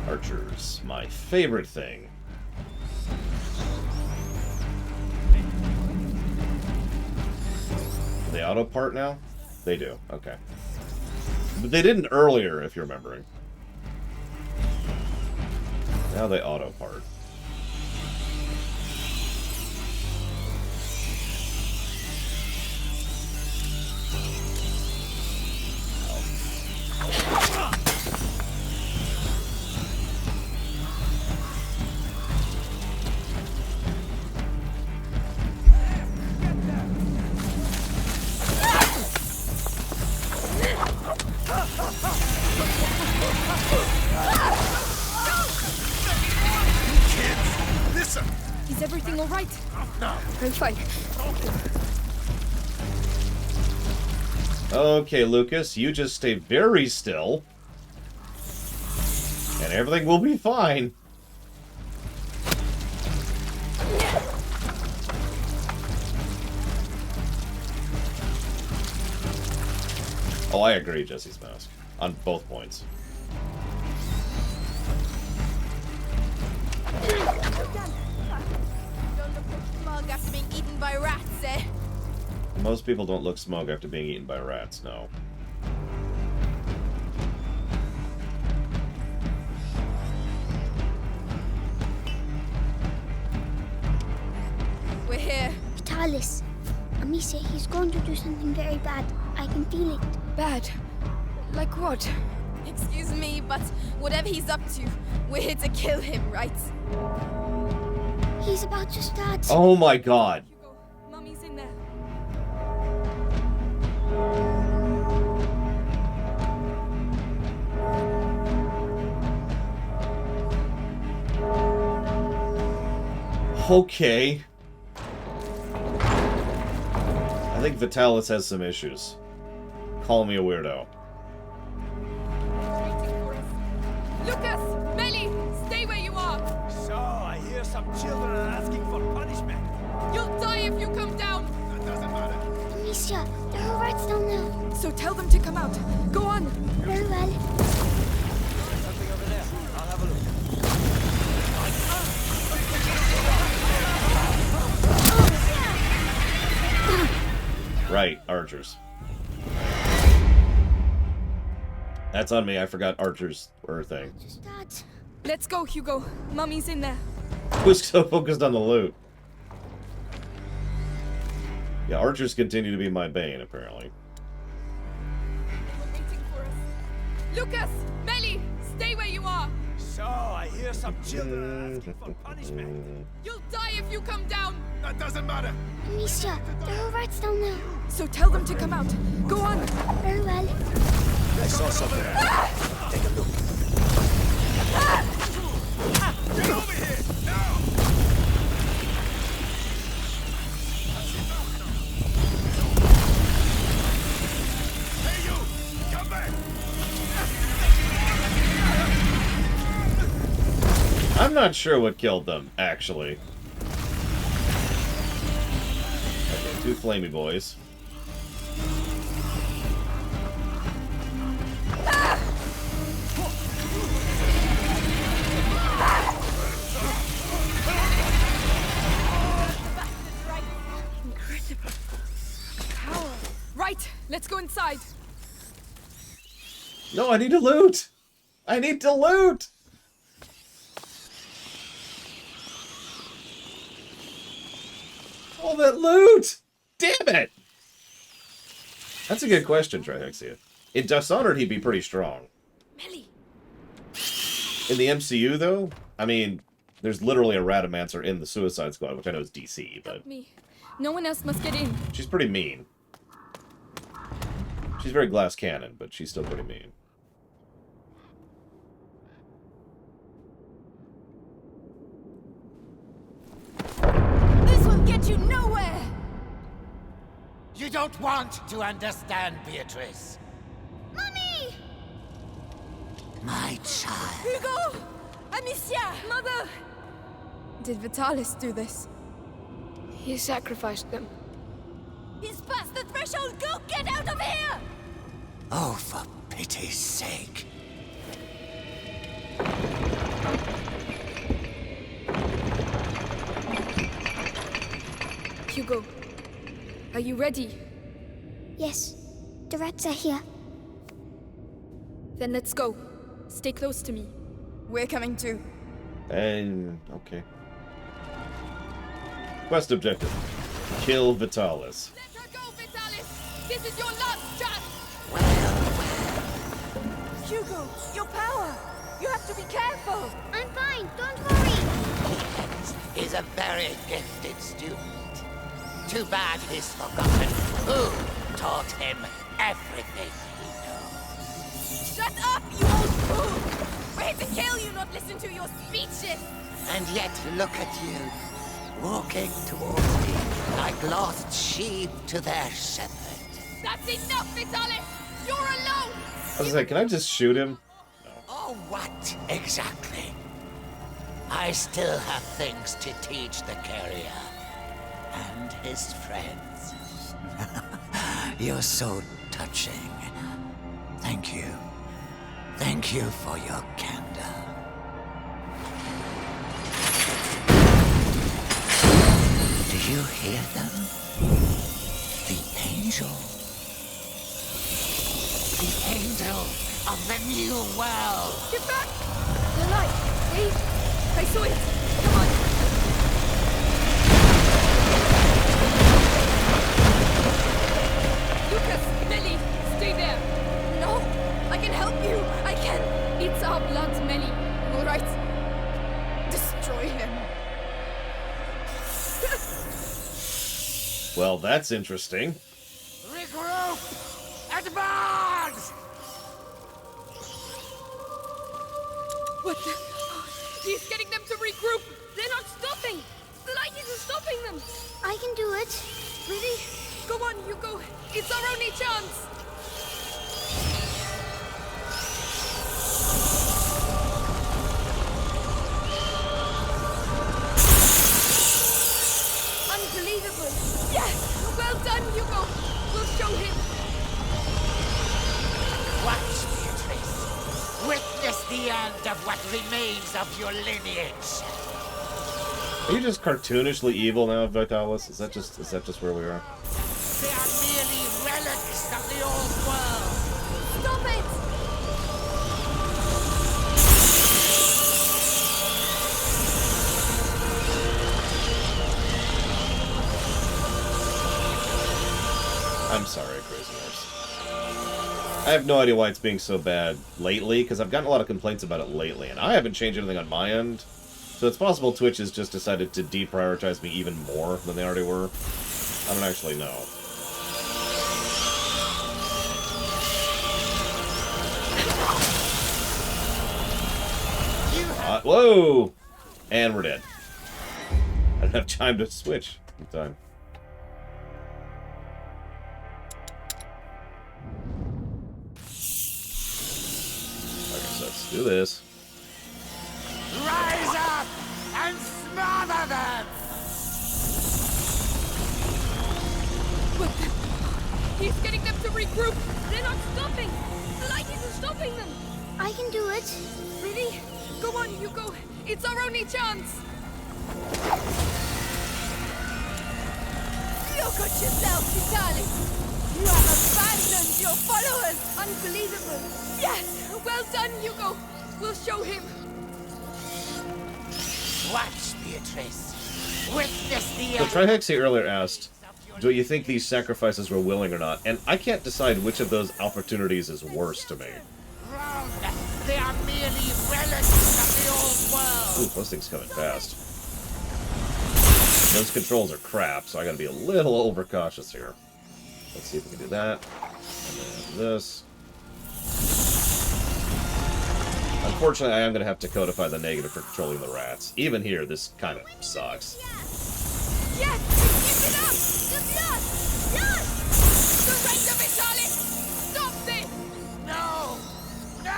Archers, my favorite thing. Do they auto-part now? They do, okay. But they didn't earlier, if you're remembering. Now they auto-part. Is everything all right? No. I'm fine. Okay, Lucas, you just stay very still. And everything will be fine. Oh, I agree, Jesse's mask. On both points. Don't look smug after being eaten by rats, eh? Most people don't look smug after being eaten by rats, no. We're here. Vitalis. Amicia, he's going to do something very bad. I can feel it. Bad? Like what? Excuse me, but whatever he's up to, we're here to kill him, right? He's about to start. Oh my god. Hugo, Mummy's in there. Okay. I think Vitalis has some issues. Call me a weirdo. Lucas! Melly! Stay where you are! So, I hear some children are asking for punishment. You'll die if you come down! That doesn't matter. Amicia, there are rats down there. So tell them to come out. Go on! Very well. Something over there. I'll have a look. Right, archers. That's on me, I forgot archers were a thing. To start. Let's go, Hugo. Mummy's in there. Who's so focused on the loot? Yeah, archers continue to be my bane, apparently. They're waiting for us. Lucas! Melly! Stay where you are! So, I hear some children are asking for punishment. You'll die if you come down! That doesn't matter. Amicia, there are rats down there. So tell them to come out. Go on! Very well. I saw something. Take a look. Get over here now. Hey, you! Come back. I'm not sure what killed them, actually. Okay, two flamey boys. Incredible. Power. Right, let's go inside. No, I need to loot! I need to loot! All that loot! Damn it! That's a good question, Trihexia. In Dishonored, he'd be pretty strong. Melly. In the MCU, though, I mean, there's literally a Ratomancer in the Suicide Squad, which I know is DC, but Help me. No one else must get in. she's pretty mean. She's very glass cannon, but she's still pretty mean. This will get you nowhere! You don't want to understand, Beatrice. Mommy! My child. Hugo! Amicia! Mother! Did Vitalis do this? He sacrificed them. He's past the threshold! Go get out of here! Oh, for pity's sake. Hugo, are you ready? Yes, the rats are here. Then let's go. Stay close to me. We're coming too. And, okay. Quest objective. Kill Vitalis. Let her go, Vitalis! This is your last chance! Hugo, your power! You have to be careful! I'm fine, don't worry. He's a very gifted student. Too bad he's forgotten who taught him everything he knows. Shut up, you old fool! We're here to kill you, not listen to your speeches! And yet, look at you. walking towards me like lost sheep to their shepherd. That's enough, Vitalis! You're alone! I was like, can I just shoot him? Oh, what exactly? I still have things to teach the carrier and his friends. You're so touching. Thank you. Thank you for your candor. Do you hear them? The angel. The angel of the new world. Get back! The light! Hey! I saw it! Come on! Lucas! Melly! Stay there! No! I can help you! I can! It's our blood, Melly. Alright. Destroy him. Well, that's interesting. Regroup! Advance! What the? He's getting them to regroup! They're not stopping! The light isn't stopping them! I can do it. Really? Go on, Hugo! It's our only chance! Unbelievable! Yes! Well done, Hugo! We'll show him! Watch, Beatrice. Witness the end of what remains of your lineage. Are you just cartoonishly evil now, Vitalis? Is that just where we are? They are merely relics of the old world. Stop it! I'm sorry, Crazy Horse. I have no idea why it's being so bad lately, because I've gotten a lot of complaints about it lately, and I haven't changed anything on my end. So it's possible Twitch has just decided to deprioritize me even more than they already were. I don't actually know. Whoa! And we're dead. I don't have time to switch in time. Okay, so let's do this. Rise up and smother them! What the? He's getting them to regroup! They're not stopping! The light isn't stopping them! I can do it. Really? Go on, Hugo! It's our only chance! Look at yourself, Vitalis! You have abandoned your followers! Unbelievable! Yes! Well done, Hugo! We'll show him! Watch, Beatrice. Witness the So end. Trihexy earlier asked, do you think these sacrifices were willing or not? And I can't decide which of those opportunities is worse to me. Wrong. They are merely relics of the old world. Ooh, those things coming fast. Those controls are crap, so I gotta be a little overcautious here. Let's see if we can do that. And then this. Unfortunately, I am gonna have to codify the negative for controlling the rats. Even here, this kind of sucks. Yes! Keep it up! The blood! Yes! Surrender, Vitalis! Stop this! No! No!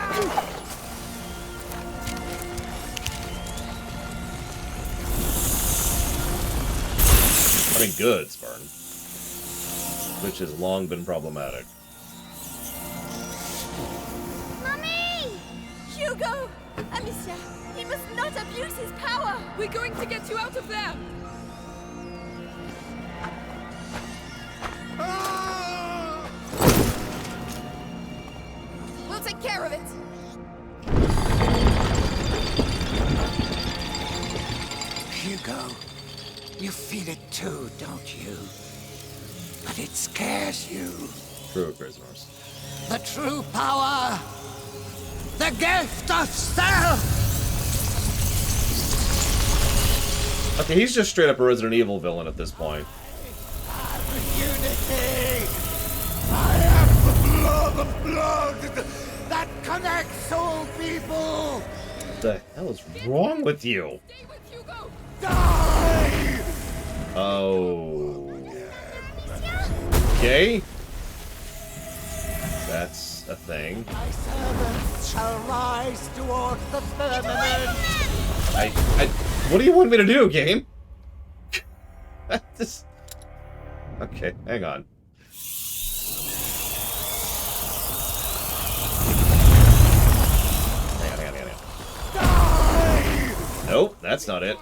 I mean, good, Spartan. Which has long been problematic. Mommy! Hugo! Alicia, he must not abuse his power! We're going to get you out of there! We'll take care of it! Hugo, you feel it too, don't you? But it scares you. True, Crazy Horse. The true power! The gift of self! Okay, he's just straight up a Resident Evil villain at this point. Unity! I am the blood that connects all people! What the hell is wrong with you? Stay with Hugo! Die! Oh. Okay. That's a thing. My servants shall rise toward the firmament. What do you want me to do, game? This... Okay, hang on. Hang on. Nope, that's not it.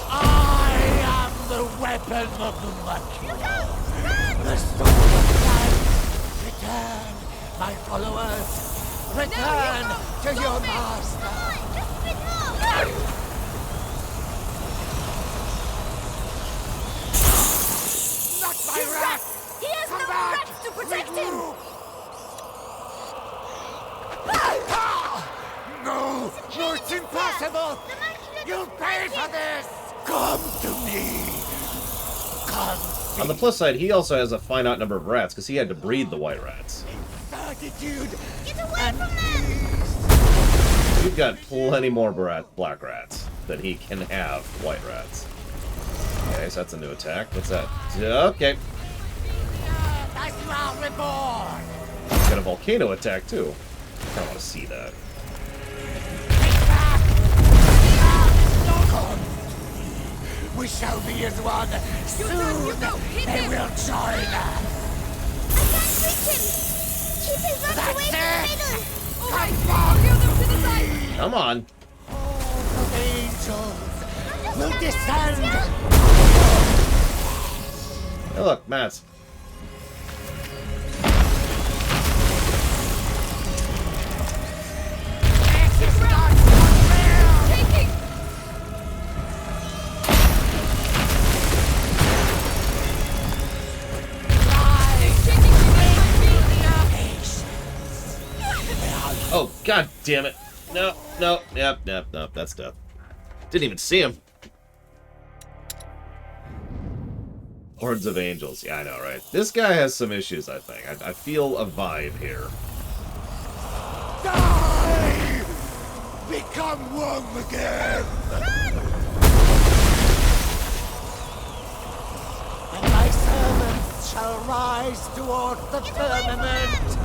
I am the weapon of the Macula. The sword of life. Return, my followers. Return to your master. Not my rat! He has no rats to protect him! No, it's impossible! You'll pay for this! Come to me! Come. On the plus side, he also has a finite number of rats, because he had to breed the white rats. Certitude! Get away from them! We've got plenty more black rats than he can have white rats. Okay, so that's a new attack. What's that? Okay. As you are reborn! He's got a volcano attack, too. I don't want to see that. We shall be as one. Soon they will join us. I can't reach him! Keep his rats away from the middle! Come on. All of angels will descend. Hey, look, Mats. Oh, god damn it. No, yep, that's death. Didn't even see him. Hordes of angels. Yeah, I know, right? This guy has some issues, I think. I feel a vibe here. Die! Become one again! And my servants shall rise toward the firmament.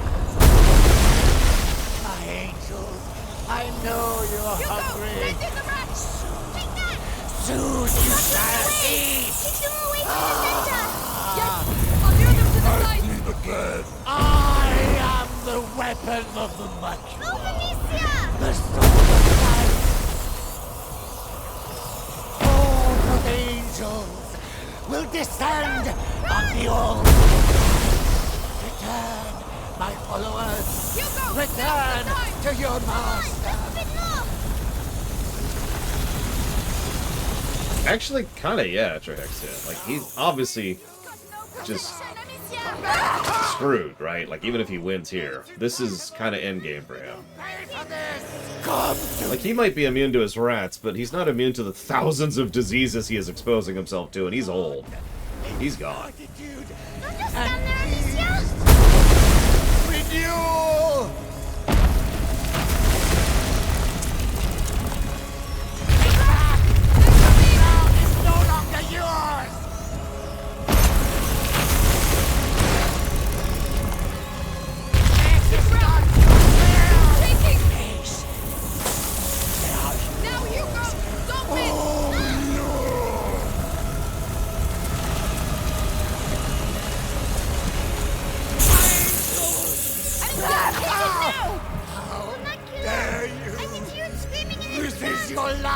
My angels, I know you're hungry. Soon you shall eat. Take them away from the center! I am the weapon of the Macula. Oh, Felicia! The sword of life. All of angels will descend on the all. Return, my followers. Return to your master. Actually, kinda, yeah, Trihex, yeah. Like, he's obviously just screwed, right? Like, even if he wins here, this is kinda endgame for him. Like, he might be immune to his rats, but he's not immune to the thousands of diseases he is exposing himself to, and he's old. He's gone. Renewal! Is no longer yours! Now you go! Stop it!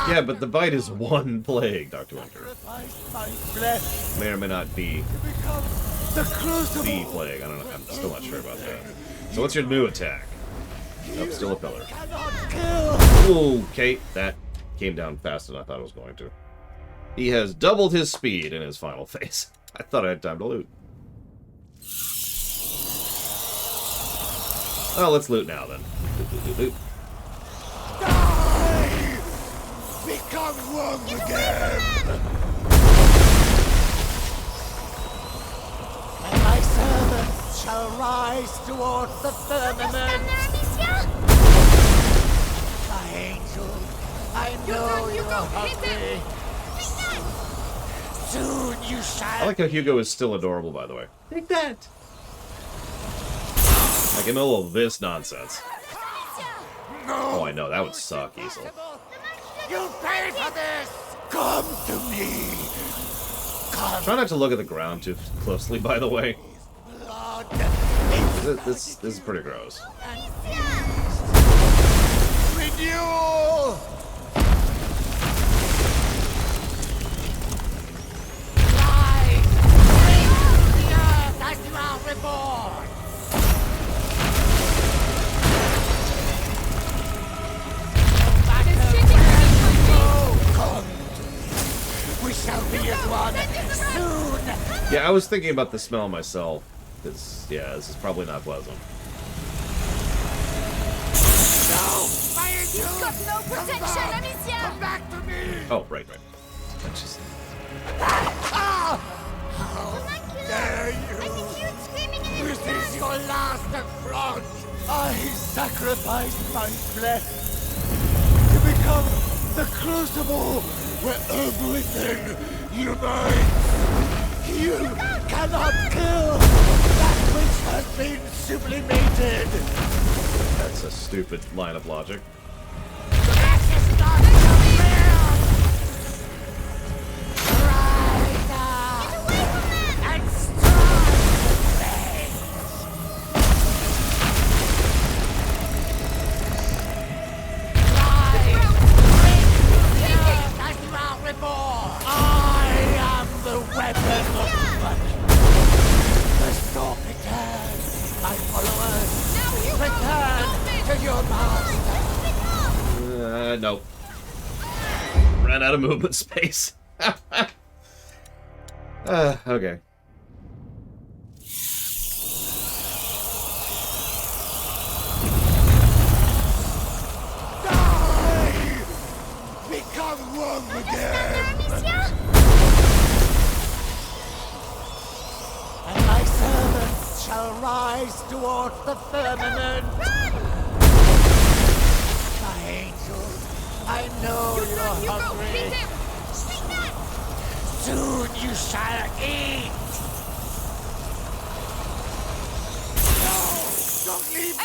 Yeah, but the bite is one plague, Dr. Winter. May or may not be the plague. I don't know. I'm still not sure about that. So what's your new attack? Nope, still a pillar. Okay, that came down faster than I thought it was going to. He has doubled his speed in his final phase. I thought I had time to loot. Well, let's loot now then. Loot. Die! Become one again! And my servants shall rise toward the firmament. My My angel, I know you're hungry. Soon you shall. I like how Hugo is still adorable, by the way. Take that. Like, in the middle of this nonsense. Oh, I know. That would suck easily. You pay for this. Come to me. Come. Try not to look at the ground too closely, by the way. Blood. This is pretty gross. Renewal. As you are reborn! Come! We shall be as one soon! Yeah, I was thinking about the smell myself. Because, yeah, this is probably not pleasant. No! You've got no protection, Amicia! Come back to me! Oh, right. That's just... Dare you! I can hear it screaming in his This is your last affront! I sacrificed my flesh to become the crucible where everything unites! You cannot kill that which has been sublimated! That's a stupid line of logic. That is not Nope. Ran out of movement space. Okay. Die! Become one again! And my servants shall rise towards the firmament. My angel, I know you're hungry. Soon you shall eat. No! Don't leave me!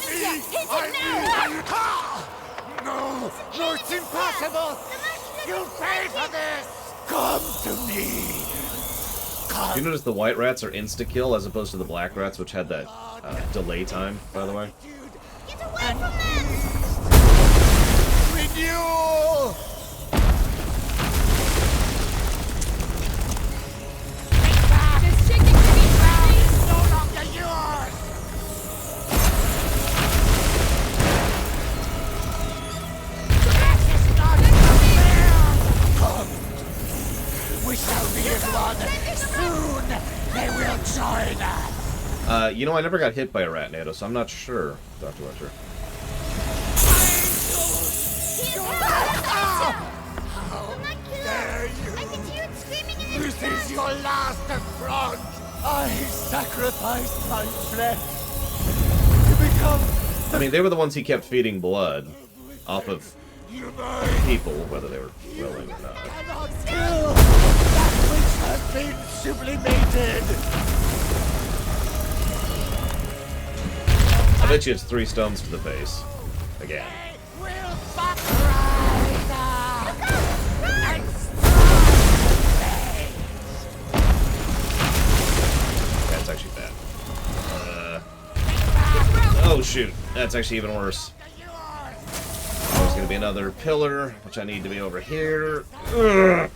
No! No, it's impossible! You'll pay for this! Come to me! Come. You notice the white rats are insta-kill as opposed to the black rats, which had that delay time, by the way? Get away from them! Renewal! This chicken can be found! It's no longer yours! That is not fair! Come! We shall be as one. Soon they will join us! You know, I never got hit by a rat, NATO, so I'm not sure, Dr. Witcher. Dare you! I can hear it screaming in his This is your last affront! I sacrificed my flesh to become... I mean, they were the ones he kept feeding blood off of people, whether they were willing or not. Cannot kill that which has been sublimated! I bet you it's 3 stones to the face. Again. They will but rise up and strike. That's actually bad. Oh shoot, that's actually even worse. There's gonna be another pillar, which I need to be over here. Ugh.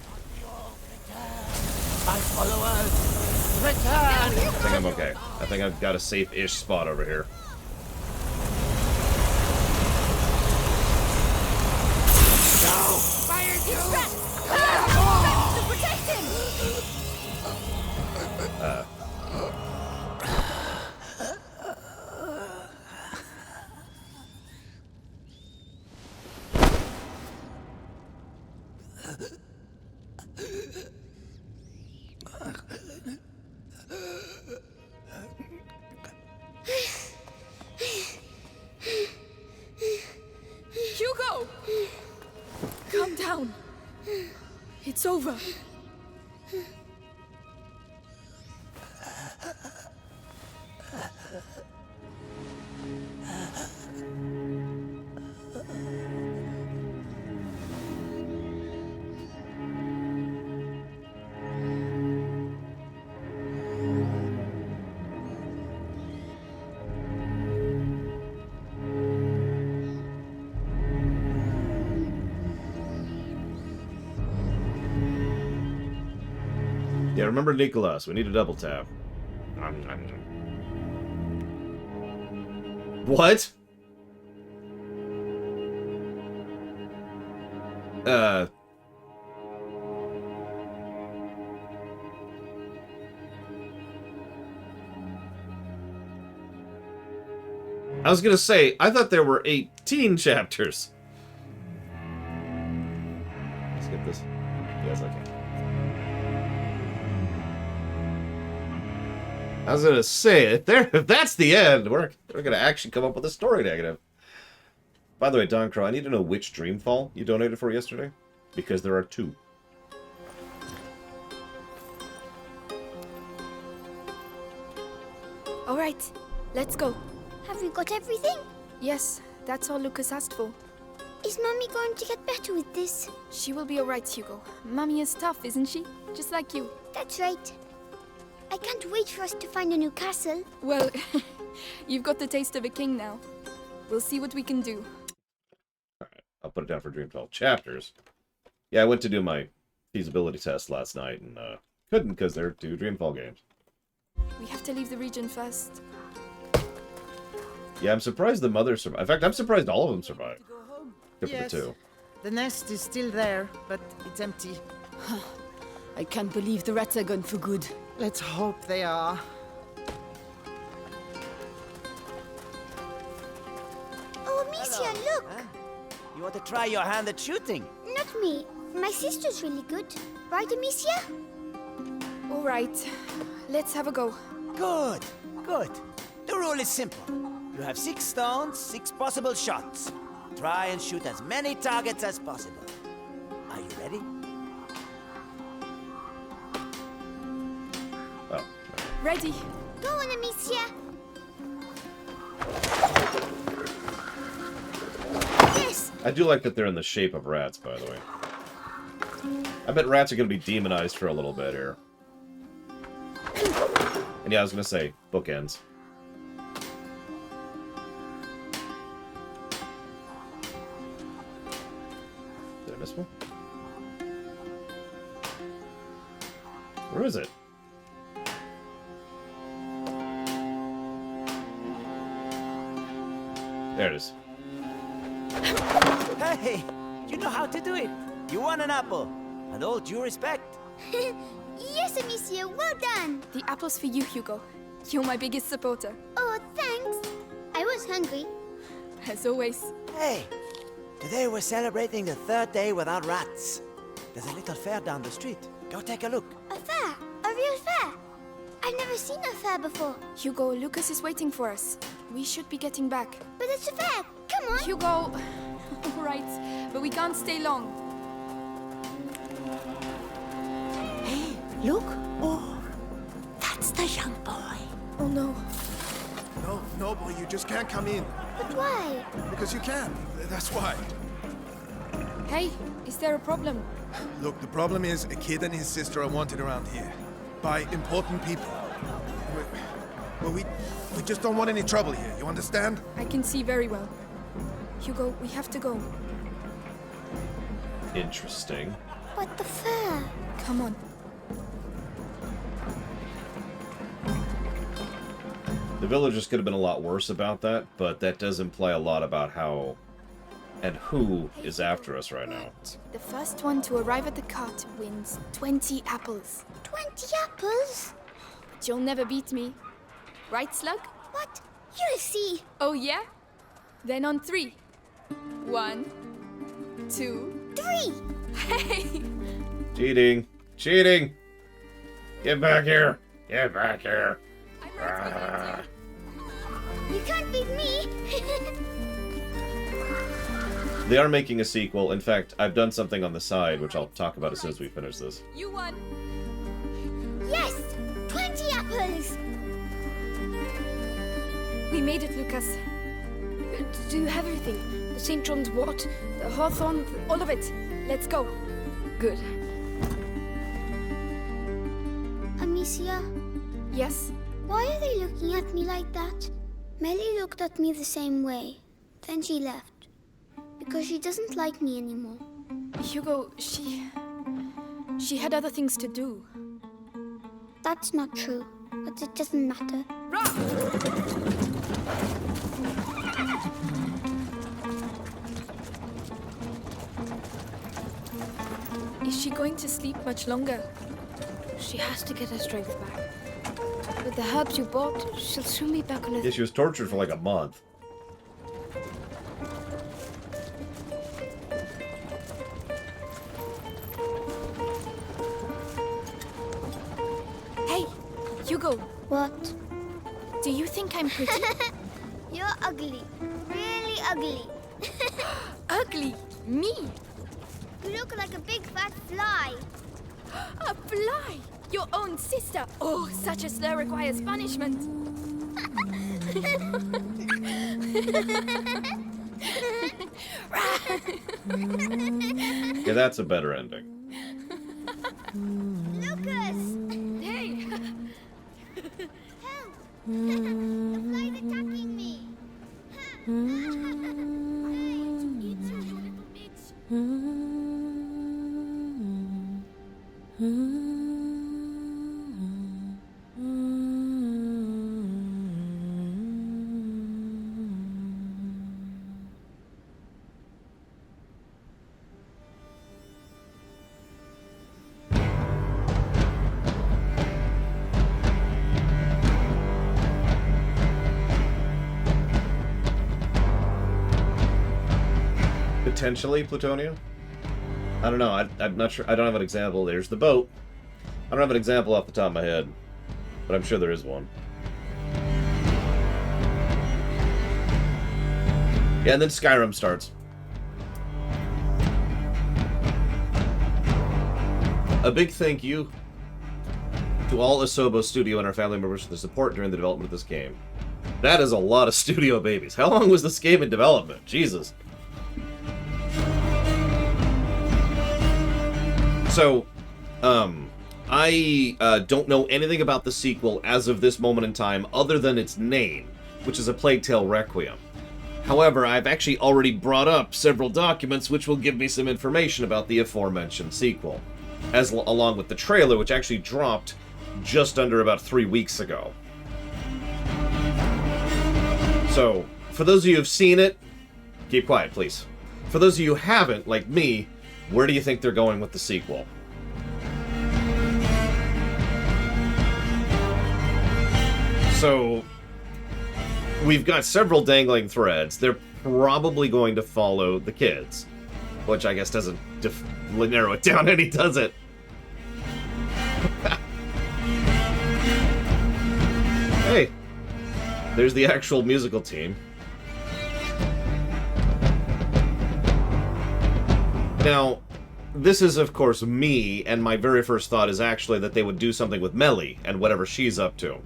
My followers, return! I think I'm okay. I think I've got a safe-ish spot over here. Fire you! to protect him! Hugo! It's over. Yeah, remember Nicholas. We need a double tap. What? I was gonna say, I thought there were 18 chapters. Let's get this. Yes, I can. I was gonna say, if that's the end, we're gonna actually come up with a story negative. By the way, Don Crow, I need to know which Dreamfall you donated for yesterday, because there are 2. All right, let's go. Have you got everything? Yes, that's all Lucas asked for. Is Mummy going to get better with this? She will be all right, Hugo. Mummy is tough, isn't she? Just like you. That's right. I can't wait for us to find a new castle. Well, you've got the taste of a king now. We'll see what we can do. Alright, I'll put it down for Dreamfall chapters. Yeah, I went to do my feasibility test last night, and couldn't because there are 2 Dreamfall games. We have to leave the region first. Yeah, I'm surprised the mother survived. In fact, I'm surprised all of them survived. Except Yes. for the 2. The nest is still there, but it's empty. I can't believe the rats are gone for good. Let's hope they are. Oh, Amicia, look! Huh? You want to try your hand at shooting? Not me. My sister's really good. Right, Amicia? All right, let's have a go. Good, good. The rule is simple. You have 6 stones, 6 possible shots. Try and shoot as many targets as possible. Are you ready? Oh. Ready. Go on, Amicia. Yes! I do like that they're in the shape of rats, by the way. I bet rats are going to be demonized for a little bit here. And yeah, I was going to say, bookends. Did I miss one? Where is it? There it is. Hey, you know how to do it. You won an apple. And all due respect. Yes, Amicia, well done. The apple's for you, Hugo. You're my biggest supporter. Oh, thanks. I was hungry. As always. Hey, today we're celebrating the 3rd day without rats. There's a little fair down the street. Go take a look. A fair? A real fair? I've never seen a fair before. Hugo, Lucas is waiting for us. We should be getting back. But it's a fair. Come on. Hugo. All right, but we can't stay long. Hey, look. Oh, that's the young boy. Oh no. No, boy, you just can't come in. But why? Because you can. That's why. Hey, is there a problem? Look, the problem is a kid and his sister are wanted around here. By important people. We just don't want any trouble here, you understand? I can see very well. Hugo, we have to go. Interesting. But the fair. Come on. The villagers could have been a lot worse about that, but that does imply a lot about how and who is after us right now. The first one to arrive at the cart wins 20 apples. 20 apples? But you'll never beat me. Right, Slug? What? You'll see. Oh, yeah? Then on 3. 1, 2, 3. Hey! Cheating! Cheating! Get back here! Get back here! Ah. You can't beat me. They are making a sequel. In fact, I've done something on the side, which I'll talk about as soon as we finish this. You won. Yes! 20 apples! We made it, Lucas. Do you have everything? The St. John's wort, the hawthorn, all of it. Let's go. Good. Amicia? Yes? Why are they looking at me like that? Melly looked at me the same way. Then she left. Because she doesn't like me anymore. Hugo, she had other things to do. That's not true, but it doesn't matter. Is she going to sleep much longer? She has to get her strength back. With the herbs you bought, she'll soon be back on her... Yeah, she was tortured for like a month. Hey, Hugo. What? Do you think I'm pretty? You're ugly. Really ugly. Ugly? Me? You look like a big fat fly. A fly? Your own sister? Oh, such a slur requires punishment. Yeah, that's a better ending. Lucas! Hey! Help! The fly's attacking me. Potentially Plutonia? I don't know. I'm not sure. I don't have an example. There's the boat. I don't have an example off the top of my head, but I'm sure there is one. Yeah, and then Skyrim starts. A big thank you to all Asobo Studio and our family members for the support during the development of this game. That is a lot of studio babies. How long was this game in development? Jesus. So, I don't know anything about the sequel as of this moment in time, other than its name, which is A Plague Tale Requiem. However, I've actually already brought up several documents which will give me some information about the aforementioned sequel, along with the trailer, which actually dropped just under about 3 weeks ago. So, for those of you who've seen it, keep quiet, please. For those of you who haven't, like me, where do you think they're going with the sequel? So, we've got several dangling threads. They're probably going to follow the kids, which I guess doesn't narrow it down any, does it? Hey, there's the actual musical team. Now, this is, of course, me, and my very first thought is actually that they would do something with Melly and whatever she's up to.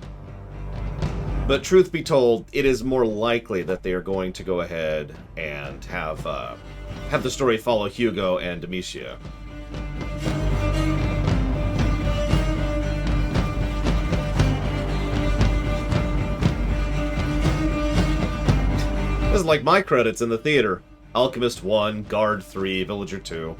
But truth be told, it is more likely that they are going to go ahead and have the story follow Hugo and Amicia. This is like my credits in the theater. Alchemist 1, Guard 3, Villager 2.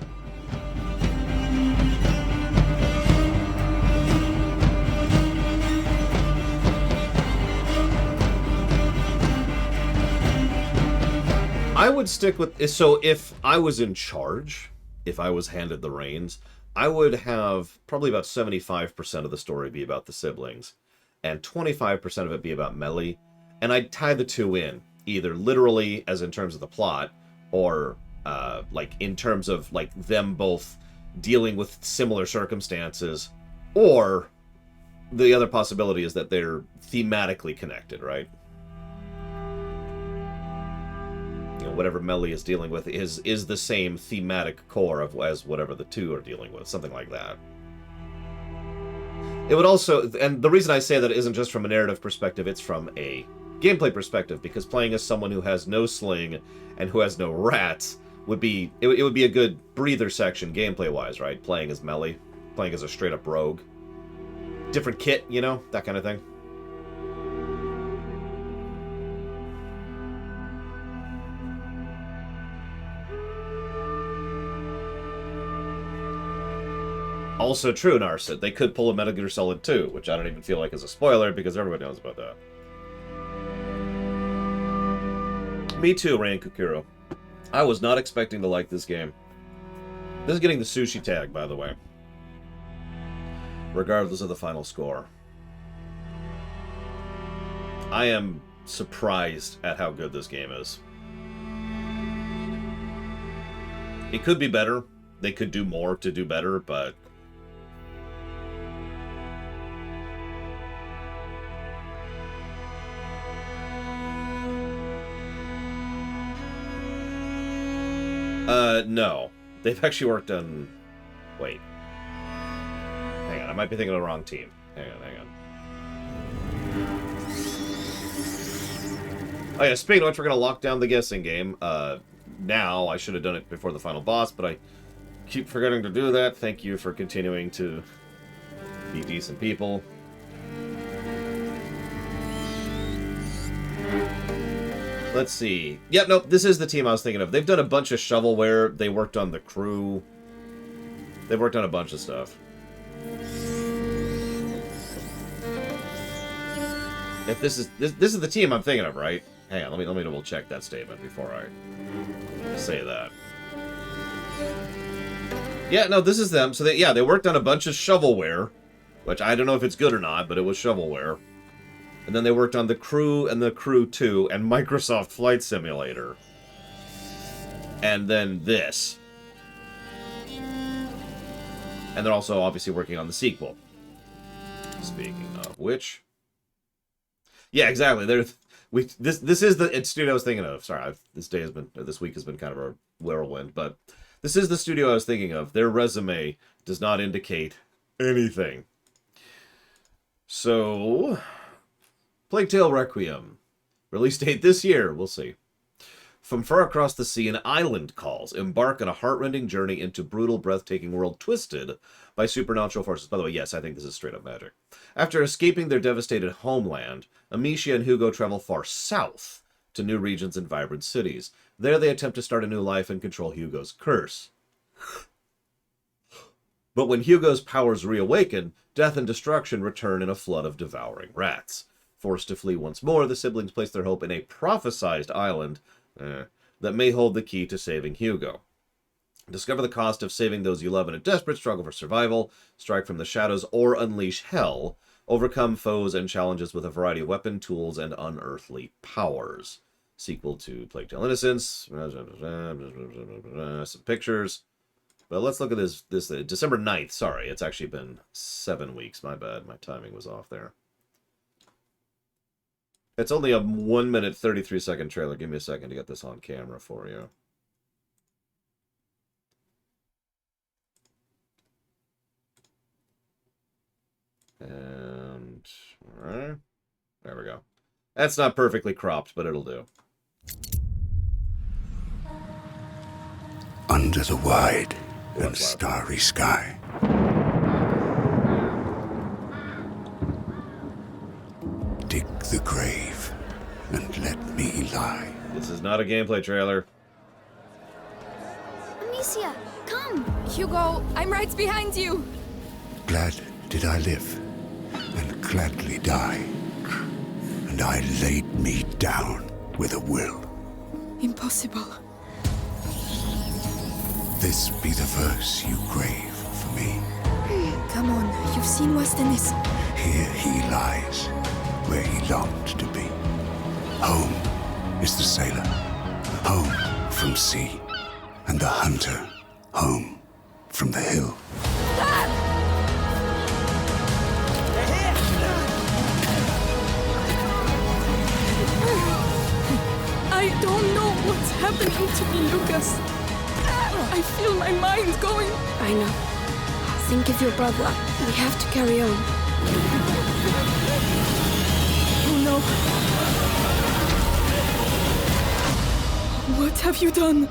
I would stick with... So if I was in charge, if I was handed the reins, I would have probably about 75% of the story be about the siblings, and 25% of it be about Melly, and I'd tie the two in, either literally, as in terms of the plot, or like in terms of like them both dealing with similar circumstances, or the other possibility is that they're thematically connected, right? You know, whatever Melly is dealing with is the same thematic core as whatever the two are dealing with, something like that. It would also, and the reason I say that isn't just from a narrative perspective, it's from a gameplay perspective, because playing as someone who has no sling and who has no rats would be, it would be a good breather section gameplay-wise, right? Playing as Melly, playing as a straight-up rogue. Different kit, you know, that kind of thing. Also true, Narset. They could pull a Metal Gear Solid 2, which I don't even feel like is a spoiler, because everybody knows about that. Me too, Rain Kukuro. I was not expecting to like this game. This is getting the sushi tag, by the way. Regardless of the final score. I am surprised at how good this game is. It could be better. They could do more to do better, but... no. They've actually worked on... Wait. Hang on, I might be thinking of the wrong team. Hang on. Oh yeah, speaking of which, we're gonna lock down the guessing game. Now, I should have done it before the final boss, but I keep forgetting to do that. Thank you for continuing to be decent people. Let's see. Yep, nope, this is the team I was thinking of. They've done a bunch of shovelware. They worked on the crew. They've worked on a bunch of stuff. If this is the team I'm thinking of, right? Hang on, let me double check that statement before I say that. Yeah, no, this is them. So they worked on a bunch of shovelware, which I don't know if it's good or not, but it was shovelware. And then they worked on the Crew and the Crew 2 and Microsoft Flight Simulator. And then this. And they're also obviously working on the sequel. Speaking of which... Yeah, exactly. This is the studio I was thinking of. Sorry, this week has been kind of a whirlwind, but this is the studio I was thinking of. Their resume does not indicate anything. So... Plague Tale Requiem. Release date this year. We'll see. From far across the sea, an island calls. Embark on a heart-rending journey into brutal, breathtaking world twisted by supernatural forces. By the way, yes, I think this is straight-up magic. After escaping their devastated homeland, Amicia and Hugo travel far south to new regions and vibrant cities. There they attempt to start a new life and control Hugo's curse. But when Hugo's powers reawaken, death and destruction return in a flood of devouring rats. Forced to flee once more, the siblings place their hope in a prophesized island that may hold the key to saving Hugo. Discover the cost of saving those you love in a desperate struggle for survival, strike from the shadows, or unleash hell, overcome foes and challenges with a variety of weapon, tools, and unearthly powers. Sequel to Plague Tale Innocence. Some pictures. But let's look at this December 9th. Sorry, it's actually been 7 weeks. My bad. My timing was off there. It's only a 1 minute, 33 second trailer. Give me a second to get this on camera for you. And, alright. There we go. That's not perfectly cropped, but it'll do. Under the wide and starry sky. Dig the grave and let me lie. This is not a gameplay trailer. Amicia, come! Hugo, I'm right behind you! Glad did I live, and gladly die. And I laid me down with a will. Impossible. This be the verse you grave for me. Come on, you've seen worse than this. Here he lies, where he longed to be. Home is the sailor, home from sea, and the hunter, home from the hill. I don't know what's happening. happening to me, Lucas? I feel my mind going. I know. Think of your brother. We have to carry on. Oh no. What have you done?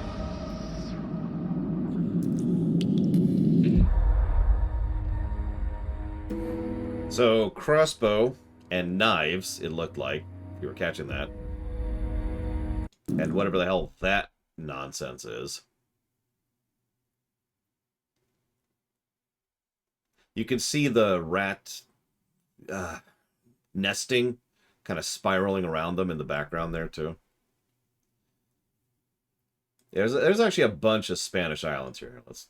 So, crossbow and knives, it looked like. If you were catching that. And whatever the hell that nonsense is. You can see the rat nesting, kind of spiraling around them in the background there, too. There's actually a bunch of Spanish islands here. Let's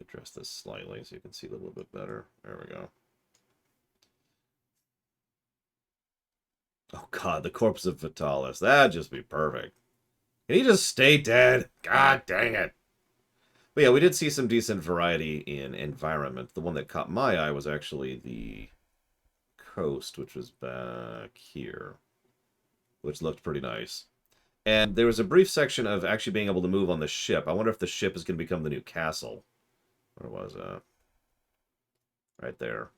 address this slightly so you can see it a little bit better. There we go. Oh god, the corpse of Vitalis. That'd just be perfect. Can he just stay dead? God dang it. But yeah, we did see some decent variety in environment. The one that caught my eye was actually the coast, which was back here, which looked pretty nice. And there was a brief section of actually being able to move on the ship. I wonder if the ship is going to become the new castle. Where was that? Right there.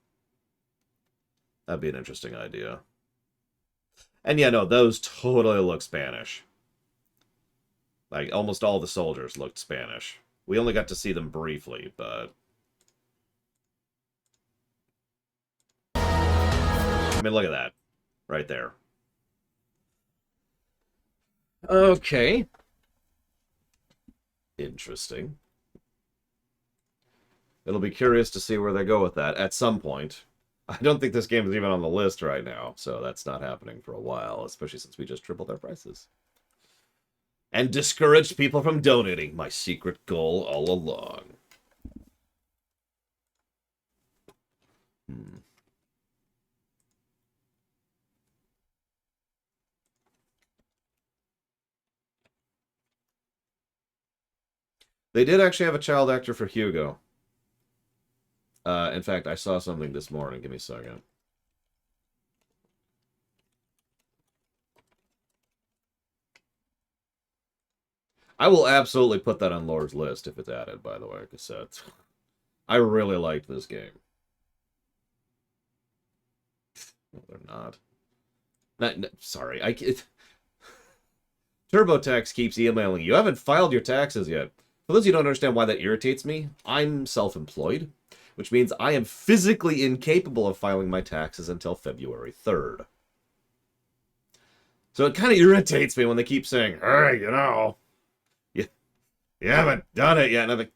That'd be an interesting idea. And yeah, no, those totally look Spanish. Like, almost all the soldiers looked Spanish. We only got to see them briefly, but... I mean, look at that. Right there. Okay. Interesting. It'll be curious to see where they go with that at some point. I don't think this game is even on the list right now, so that's not happening for a while, especially since we just tripled our prices. And discouraged people from donating, my secret goal all along. They did actually have a child actor for Hugo. In fact, I saw something this morning. Give me a second. I will absolutely put that on Lord's list if it's added, by the way, because I really liked this game. No, they're not. Sorry. TurboTax keeps emailing you. You haven't filed your taxes yet. For those of you who don't understand why that irritates me, I'm self-employed, which means I am physically incapable of filing my taxes until February 3rd. So it kind of irritates me when they keep saying, hey, you know, you haven't done it yet. And I'm like,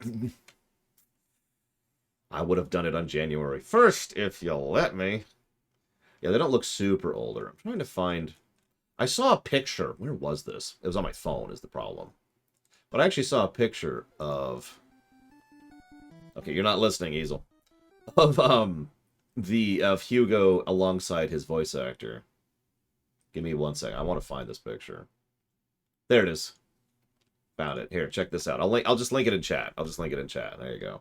I would have done it on January 1st if you'll let me. Yeah, they don't look super older. I'm trying to find... I saw a picture. Where was this? It was on my phone is the problem. But I actually saw a picture of... Okay, you're not listening, Easel. Of Hugo alongside his voice actor. Give me 1 second. I want to find this picture. There it is. Found it. Here, check this out. I'll just link it in chat. There you go.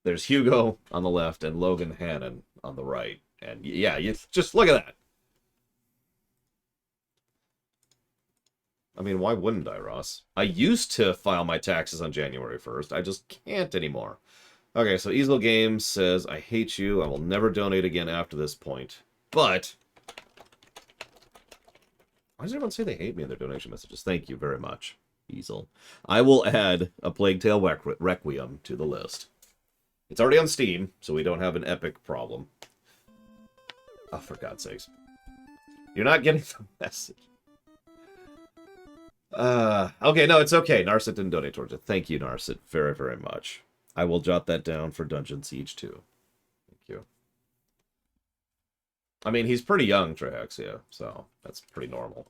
There's Hugo on the left and Logan Hannon on the right. And yeah, you just look at that. I mean, why wouldn't I, Ross? I used to file my taxes on January 1st. I just can't anymore. Okay, so Easel Games says, I hate you. I will never donate again after this point. But... why does everyone say they hate me in their donation messages? Thank you very much, Easel. I will add a Plague Tale Requiem to the list. It's already on Steam, so we don't have an epic problem. Oh, for God's sakes. You're not getting the message. Okay, no, it's okay. Narset didn't donate towards it. Thank you, Narset, very, very much. I will jot that down for Dungeon Siege 2. Thank you. I mean, he's pretty young, Trihexia, so that's pretty normal.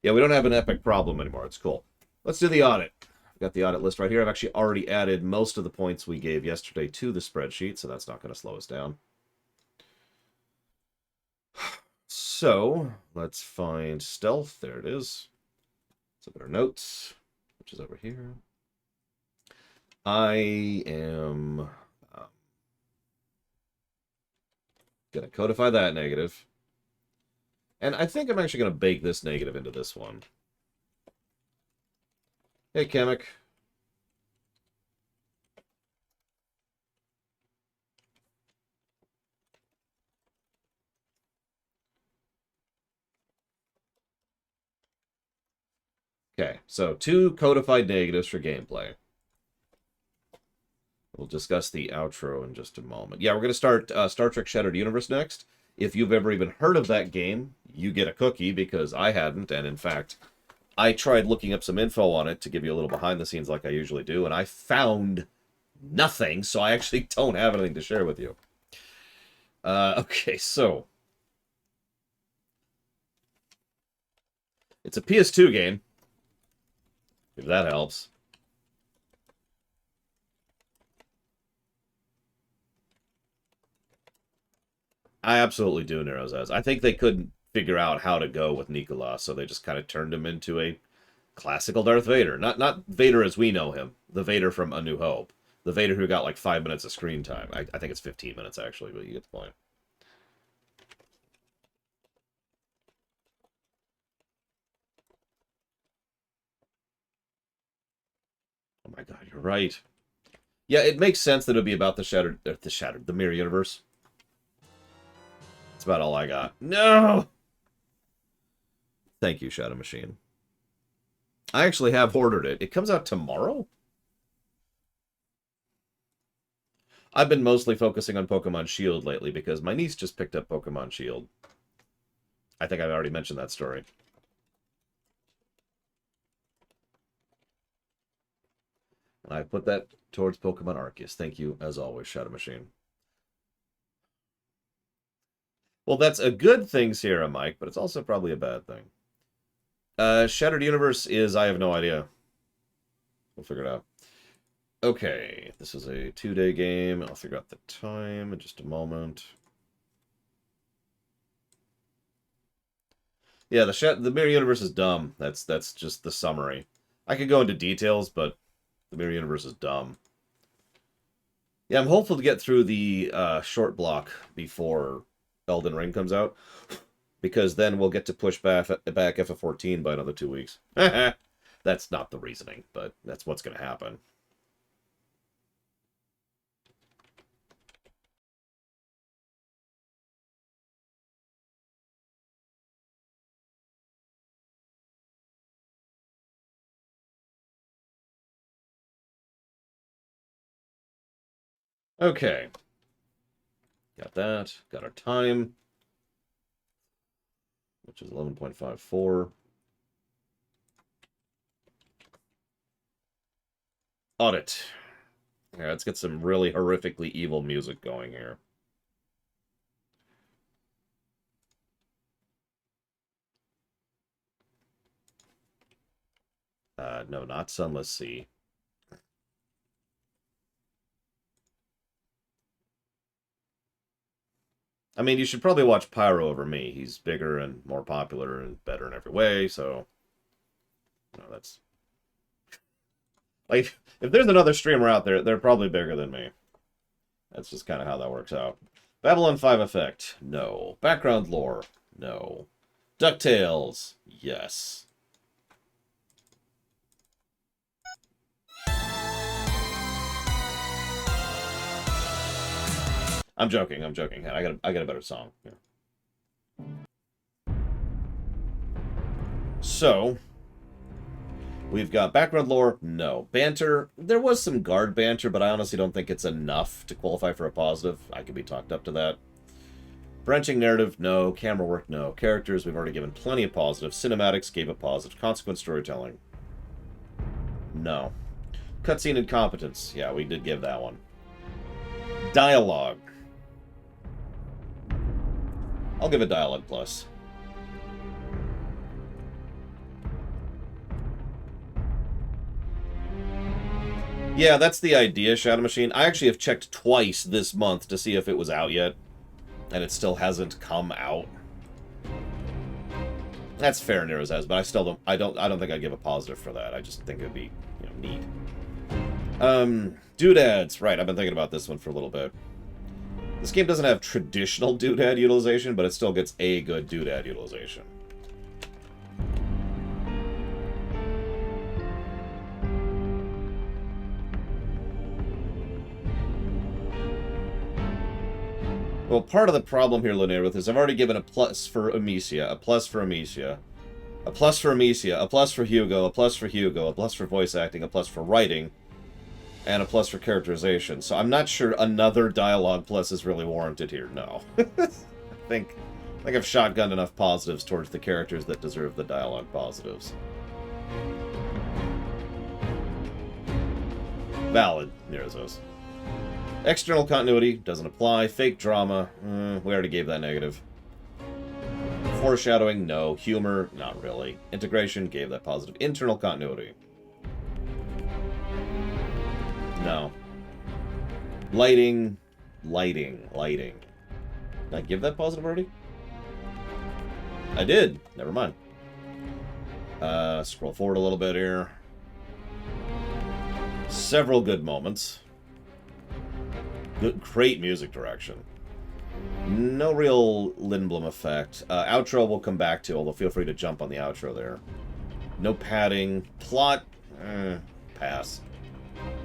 Yeah, we don't have an epic problem anymore. It's cool. Let's do the audit. I've got the audit list right here. I've actually already added most of the points we gave yesterday to the spreadsheet, so that's not going to slow us down. So, let's find stealth. There it is. Let's look at our notes, which is over here. I am going to codify that negative. And I think I'm actually going to bake this negative into this one. Hey, Kamek. Okay, so 2 codified negatives for gameplay. We'll discuss the outro in just a moment. Yeah, we're going to start Star Trek Shattered Universe next. If you've ever even heard of that game, you get a cookie, because I hadn't, and in fact, I tried looking up some info on it to give you a little behind the scenes like I usually do, and I found nothing, so I actually don't have anything to share with you. Okay, so... it's a PS2 game, if that helps. I absolutely do, Nero says. I think they couldn't figure out how to go with Nicolas, so they just kind of turned him into a classical Darth Vader. Not Vader as we know him, the Vader from A New Hope. The Vader who got like 5 minutes of screen time. I think it's 15 minutes, actually, but you get the point. Oh my god, you're right. Yeah, it makes sense that it would be about the Mirror Universe. That's about all I got. No! Thank you, Shadow Machine. I actually have ordered it. It comes out tomorrow? I've been mostly focusing on Pokemon Shield lately because my niece just picked up Pokemon Shield. I think I've already mentioned that story. And I put that towards Pokemon Arceus. Thank you, as always, Shadow Machine. Well, that's a good thing, Sierra Mike, but it's also probably a bad thing. Shattered Universe is... I have no idea. We'll figure it out. Okay, this is a 2-day game. I'll figure out the time in just a moment. Yeah, the Mirror Universe is dumb. That's just the summary. I could go into details, but the Mirror Universe is dumb. Yeah, I'm hopeful to get through the short block before Elden Ring comes out, because then we'll get to push back FF14 by another 2 weeks. That's not the reasoning, but that's what's going to happen. Okay. Got that. Got our time, which is 11.54. Audit. Yeah, let's get some really horrifically evil music going here. No, not Sunless Sea. I mean, you should probably watch Pyro over me. He's bigger and more popular and better in every way, so... No, that's... Like, if there's another streamer out there, they're probably bigger than me. That's just kind of how that works out. Babylon 5 Effect? No. Background lore? No. DuckTales? Yes. I'm joking. I got a better song. Yeah. So, we've got background lore, no. Banter, there was some guard banter, but I honestly don't think it's enough to qualify for a positive. I could be talked up to that. Branching narrative, no. Camera work, no. Characters, we've already given plenty of positives. Cinematics, gave a positive. Consequent storytelling, no. Cutscene incompetence, yeah, we did give that one. Dialogue, I'll give a dialogue plus. Yeah, that's the idea, Shadow Machine. I actually have checked twice this month to see if it was out yet, and it still hasn't come out. That's fair, Nero says, but I still don't think I'd give a positive for that. I just think it'd be, you know, neat. Doodads, right? I've been thinking about this one for a little bit. This game doesn't have traditional doodad utilization, but it still gets a good doodad utilization. Well, part of the problem here, Linnea, is I've already given a plus for Amicia, a plus for Amicia, a plus for Amicia, a plus for Hugo, a plus for Hugo, a plus for voice acting, a plus for writing, and a plus for characterization. So I'm not sure another dialogue plus is really warranted here. No. I think I've shotgunned enough positives towards the characters that deserve the dialogue positives. Valid. There's those. External continuity doesn't apply. Fake drama. We already gave that negative. Foreshadowing, no. Humor, not really. Integration, gave that positive. Internal continuity. No. Lighting. Did I give that positive already? I did. Never mind. Scroll forward a little bit here. Several good moments. Great music direction. No real Lindblom effect. Outro we'll come back to, although feel free to jump on the outro there. No padding. Plot, pass.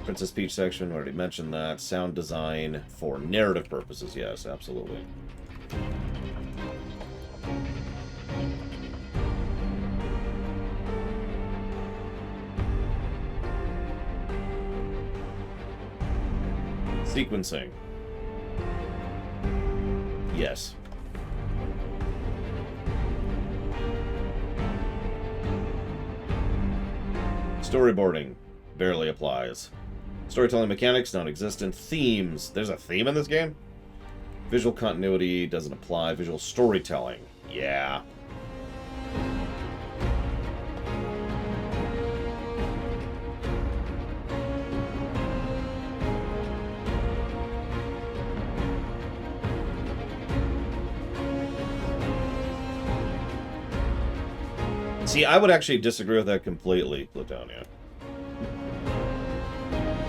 Princess Peach section, already mentioned that. Sound design for narrative purposes, yes, absolutely. Sequencing. Yes. Storyboarding. Barely applies. Storytelling mechanics, non-existent. Themes. There's a theme in this game? Visual continuity doesn't apply. Visual storytelling. Yeah. See, I would actually disagree with that completely, Plutonia.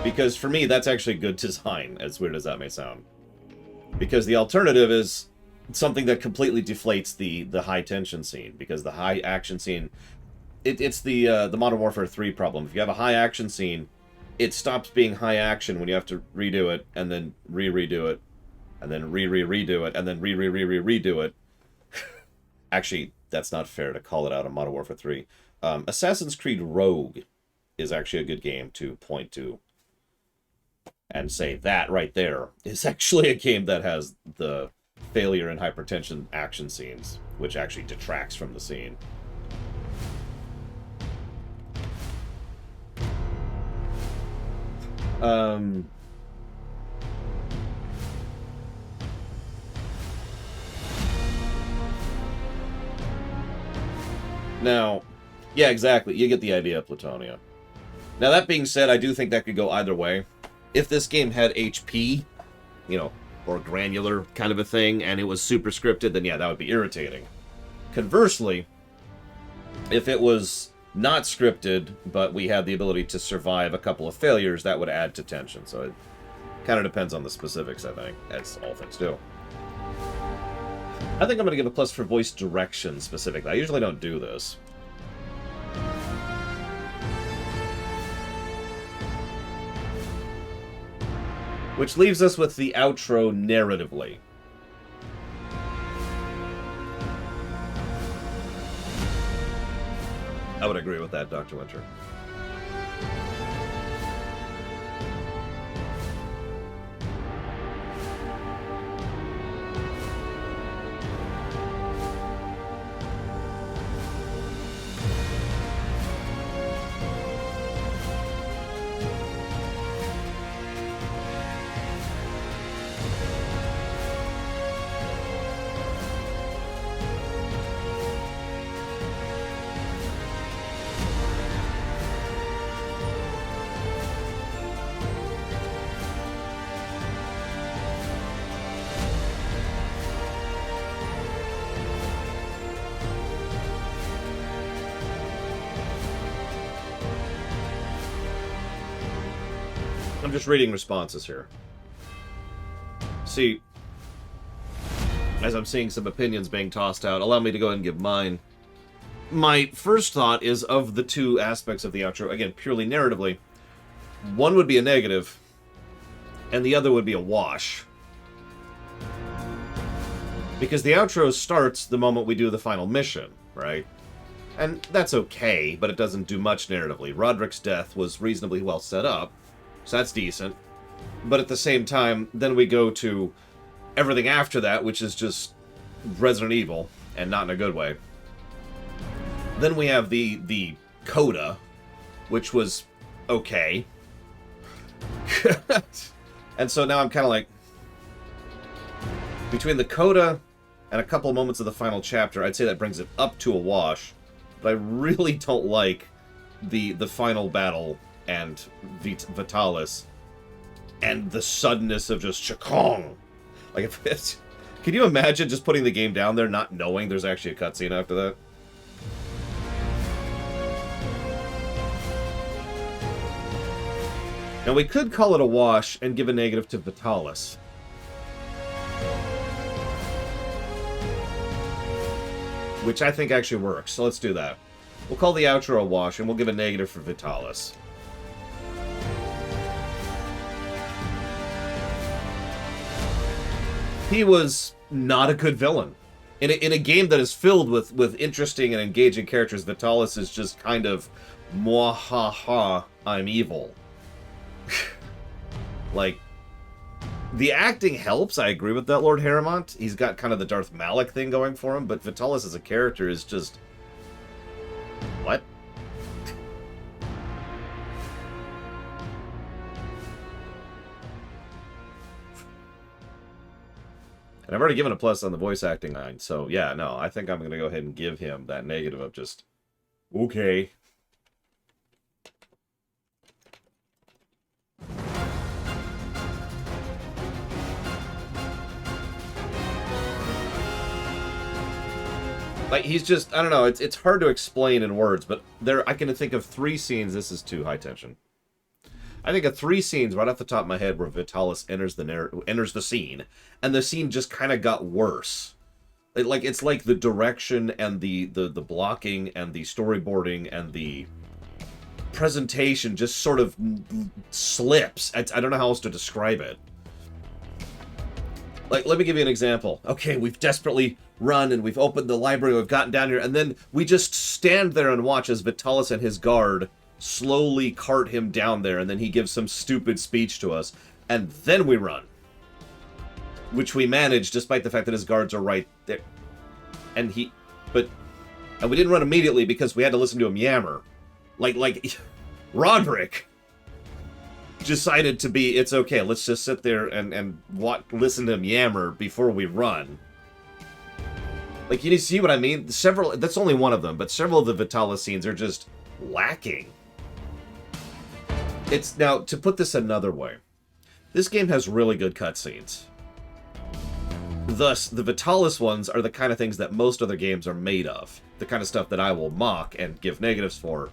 Because for me, that's actually good design, as weird as that may sound. Because the alternative is something that completely deflates the high-tension scene. Because the high-action scene... It's the Modern Warfare 3 problem. If you have a high-action scene, it stops being high-action when you have to redo it, and then redo it, and then redo it, and then redo it. Actually, that's not fair to call it out on Modern Warfare 3. Assassin's Creed Rogue is actually a good game to point to and say that right there is actually a game that has the failure and hypertension action scenes, which actually detracts from the scene. Now, yeah, exactly. You get the idea, Plutonia. Now, that being said, I do think that could go either way. If this game had HP, you know, or granular kind of a thing, and it was super scripted, then yeah, that would be irritating. Conversely, if it was not scripted, but we had the ability to survive a couple of failures, that would add to tension. So it kind of depends on the specifics, I think, as all things do. I think I'm going to give a plus for voice direction specifically. I usually don't do this. Which leaves us with the outro narratively. I would agree with that, Dr. Winter. I'm just reading responses here. See, as I'm seeing some opinions being tossed out, allow me to go ahead and give mine. My first thought is, of the two aspects of the outro, again, purely narratively, one would be a negative, and the other would be a wash. Because the outro starts the moment we do the final mission, right? And that's okay, but it doesn't do much narratively. Roderick's death was reasonably well set up, so that's decent. But at the same time, then we go to everything after that, which is just Resident Evil, and not in a good way. Then we have the coda, which was okay. And so now I'm kind of like, between the coda and a couple moments of the final chapter, I'd say that brings it up to a wash. But I really don't like the final battle and Vitalis and the suddenness of just Chakong. Like, if it's, can you imagine just putting the game down there not knowing there's actually a cutscene after that? Now, we could call it a wash and give a negative to Vitalis. Which I think actually works, so let's do that. We'll call the outro a wash, and we'll give a negative for Vitalis. He was not a good villain. In a game that is filled with interesting and engaging characters, Vitalis is just kind of, mwahaha, I'm evil. Like, the acting helps, I agree with that, Lord Harrimont. He's got kind of the Darth Malik thing going for him, but Vitalis as a character is just... what? And I've already given a plus on the voice acting line, so yeah, no, I think I'm going to go ahead and give him that negative of just, okay. Like, he's just, I don't know, it's hard to explain in words, but I can think of 3 scenes, this is too high tension. I think of 3 scenes right off the top of my head where Vitalis enters the scene, and the scene just kind of got worse. It's like the direction and the blocking and the storyboarding and the presentation just sort of slips. I don't know how else to describe it. Like, let me give you an example. Okay, we've desperately run and we've opened the library, we've gotten down here, and then we just stand there and watch as Vitalis and his guard slowly cart him down there, and then he gives some stupid speech to us, and then we run. Which we manage despite the fact that his guards are right there. And we didn't run immediately because we had to listen to him yammer. Like Roderick decided to be, it's okay, let's just sit there and listen to him yammer before we run. Like, you see what I mean? That's only one of them, but several of the Vitalis scenes are just lacking. Now, to put this another way, this game has really good cutscenes. Thus, the Vitalis ones are the kind of things that most other games are made of. The kind of stuff that I will mock and give negatives for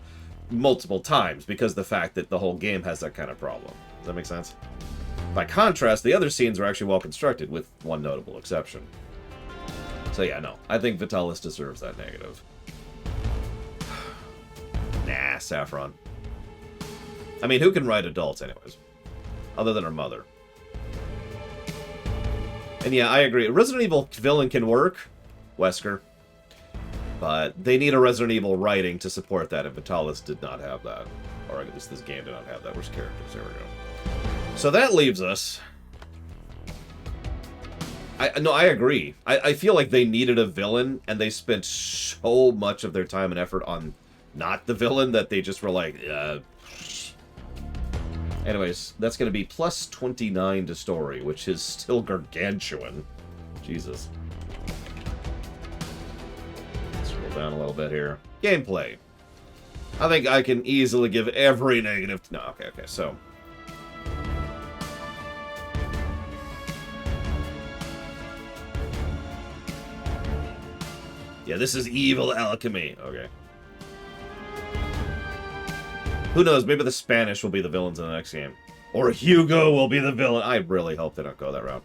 multiple times, because of the fact that the whole game has that kind of problem. Does that make sense? By contrast, the other scenes are actually well constructed, with one notable exception. So yeah, no, I think Vitalis deserves that negative. Nah, Saffron. I mean, who can write adults anyways? Other than her mother. And yeah, I agree. A Resident Evil villain can work, Wesker. But they need a Resident Evil writing to support that, and Vitalis did not have that. Or at least this game did not have that. Where's characters? There we go. So that leaves us... I agree. I feel like they needed a villain, and they spent so much of their time and effort on not the villain that they just were like, Anyways, that's going to be plus 29 to story, which is still gargantuan. Jesus. Scroll down a little bit here. Gameplay. I think I can easily give every negative... No, okay, so... Yeah, this is evil alchemy. Okay. Who knows? Maybe the Spanish will be the villains in the next game. Or Hugo will be the villain. I really hope they don't go that route.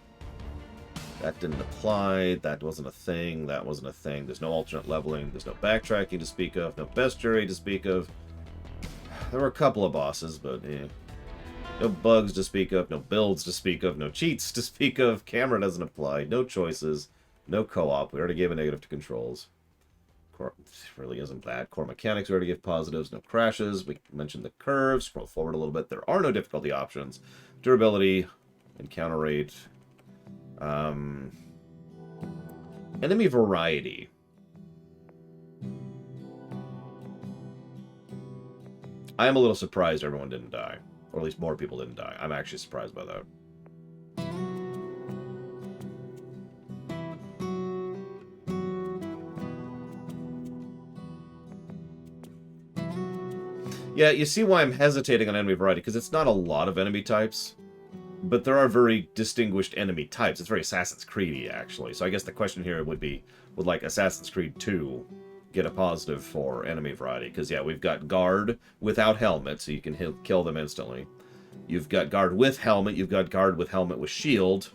That didn't apply. That wasn't a thing. That wasn't a thing. There's no alternate leveling. There's no backtracking to speak of. No bestiary to speak of. There were a couple of bosses, but yeah. No bugs to speak of. No builds to speak of. No cheats to speak of. Camera doesn't apply. No choices. No co-op. We already gave a negative to controls. Core really isn't that. Core mechanics we already gave positives. No crashes. We mentioned the curves. Scroll forward a little bit. There are no difficulty options. Durability. Encounter rate. Enemy variety. I am a little surprised everyone didn't die. Or at least more people didn't die. I'm actually surprised by that. Yeah, you see why I'm hesitating on enemy variety, because it's not a lot of enemy types. But there are very distinguished enemy types. It's very Assassin's Creed-y, actually. So I guess the question here would be, would, like, Assassin's Creed 2 get a positive for enemy variety? Because, yeah, we've got guard without helmet, so you can kill them instantly. You've got guard with helmet. You've got guard with helmet with shield.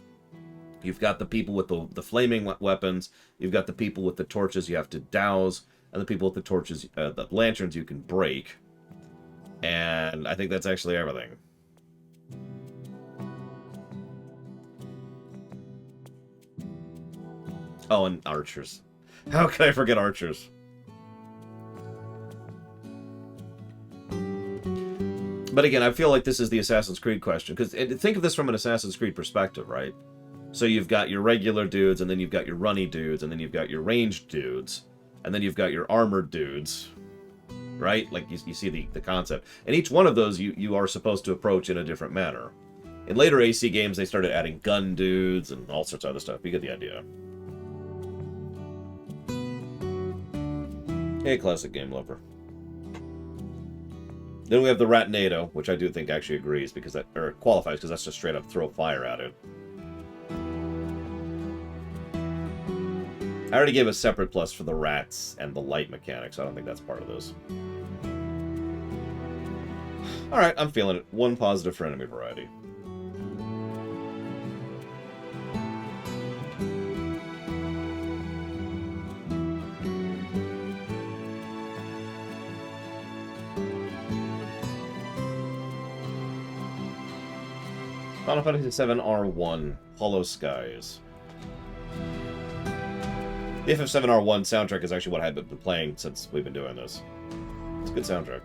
You've got the people with the flaming weapons. You've got the people with the torches you have to douse. And the people with the torches, the lanterns you can break. And I think that's actually everything. Oh, and archers. How can I forget archers? But again, I feel like this is the Assassin's Creed question. Because think of this from an Assassin's Creed perspective, right? So you've got your regular dudes, and then you've got your runny dudes, and then you've got your ranged dudes, and then you've got your armored dudes, right? Like, you see the concept. And each one of those you are supposed to approach in a different manner. In later AC games, they started adding gun dudes and all sorts of other stuff. You get the idea. Hey, classic game lover. Then we have the Ratnado, which I do think actually agrees, because that, or qualifies, because that's just straight up throw fire at it. I already gave a separate plus for the rats and the light mechanics. So I don't think that's part of this. Alright, I'm feeling it. 1 positive for enemy variety. Final Fantasy VII R1, Hollow Skies. The FF7R1 soundtrack is actually what I've been playing since we've been doing this. It's a good soundtrack.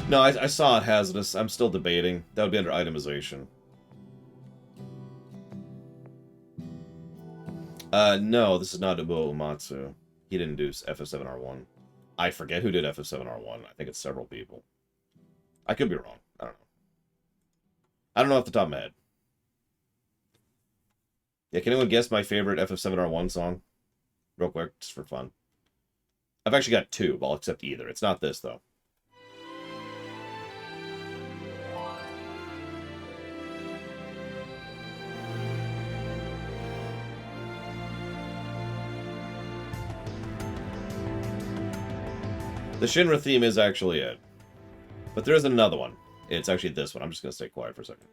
No, I saw it hazardous. I'm still debating. That would be under itemization. No, this is not Ubo Umatsu. He didn't do FF7R1. I forget who did FF7R1. I think it's several people. I could be wrong. I don't know. I don't know off the top of my head. Yeah, can anyone guess my favorite FF7R1 song? Real quick, just for fun. I've actually got 2, but I'll accept either. It's not this, though. The Shinra theme is actually it. But there is another one. It's actually this one. I'm just going to stay quiet for a second.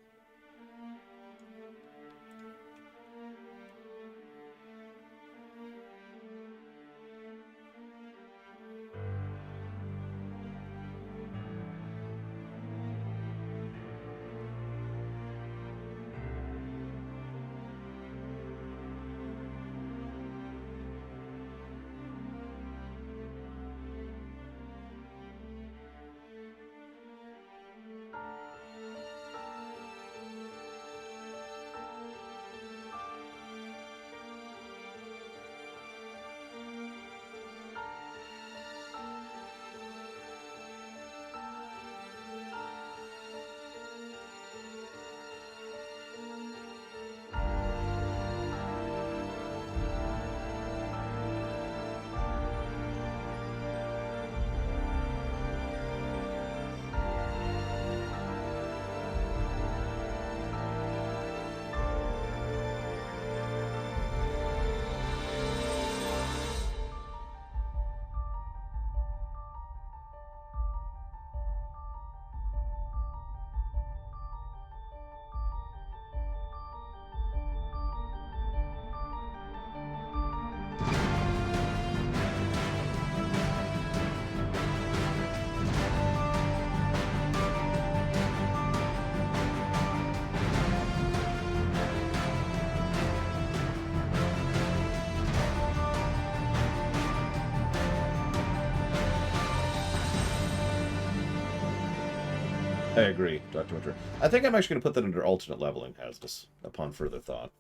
I agree, Dr. Winter. I think I'm actually going to put that under alternate leveling hazardous, upon further thought.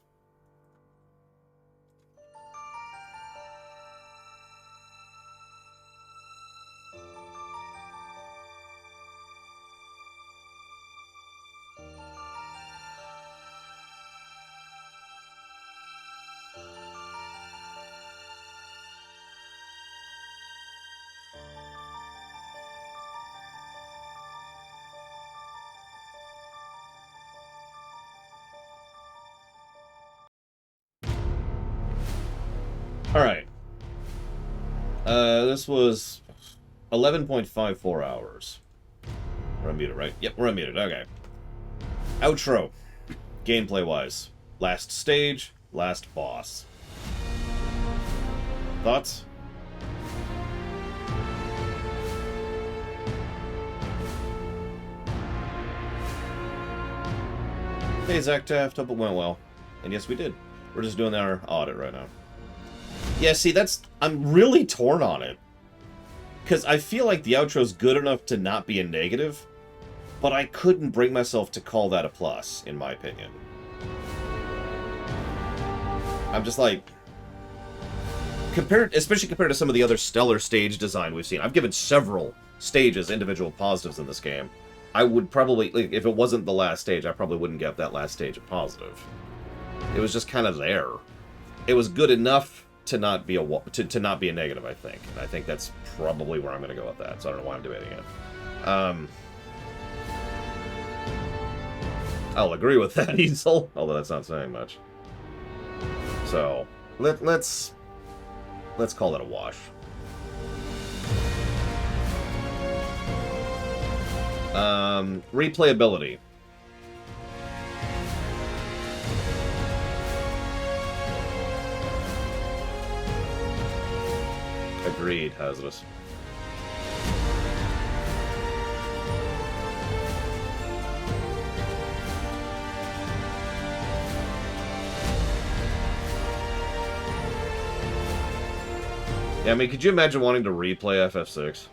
Alright. This was 11.54 hours. We're unmuted, right? Yep, we're unmuted. Okay. Outro. Gameplay-wise. Last stage, last boss. Thoughts? Hey, Zach Taft. Hope it went well. And yes, we did. We're just doing our audit right now. Yeah, see, I'm really torn on it. Because I feel like the outro's good enough to not be a negative, but I couldn't bring myself to call that a plus, in my opinion. I'm just like... especially compared to some of the other stellar stage design we've seen. I've given several stages individual positives in this game. I would probably, like, if it wasn't the last stage, I probably wouldn't give that last stage a positive. It was just kind of there. It was good enough to not be to not be a negative, I think. And I think that's probably where I'm going to go with that. So I don't know why I'm debating it. I'll agree with that, Easel, although that's not saying much. So let's call it a wash. Replayability. Agreed, Hazardous. Yeah, I mean, could you imagine wanting to replay FF6?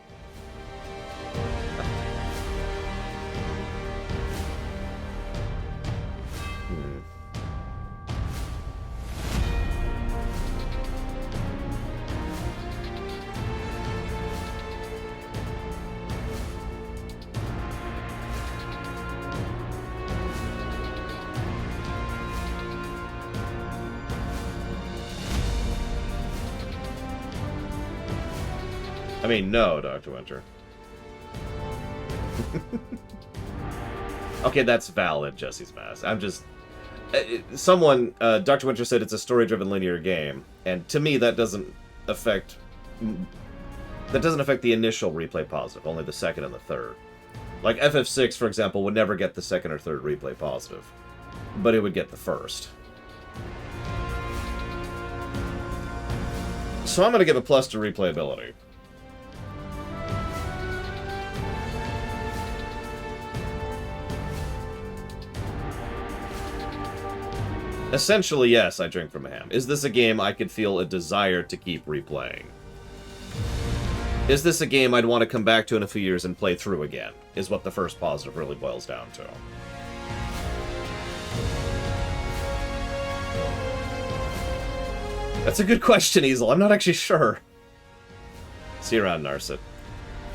I mean, no, Dr. Winter. Okay, that's valid, Jesse's Mask. I'm just... someone, Dr. Winter said it's a story-driven linear game, and to me that doesn't affect... That doesn't affect the initial replay positive, only the second and the third. Like, FF6, for example, would never get the second or third replay positive, but it would get the first. So I'm going to give a plus to replayability. Essentially, yes, I drink from a ham. Is this a game I could feel a desire to keep replaying? Is this a game I'd want to come back to in a few years and play through again? Is what the first positive really boils down to. That's a good question, Easel. I'm not actually sure. See you around, Narset.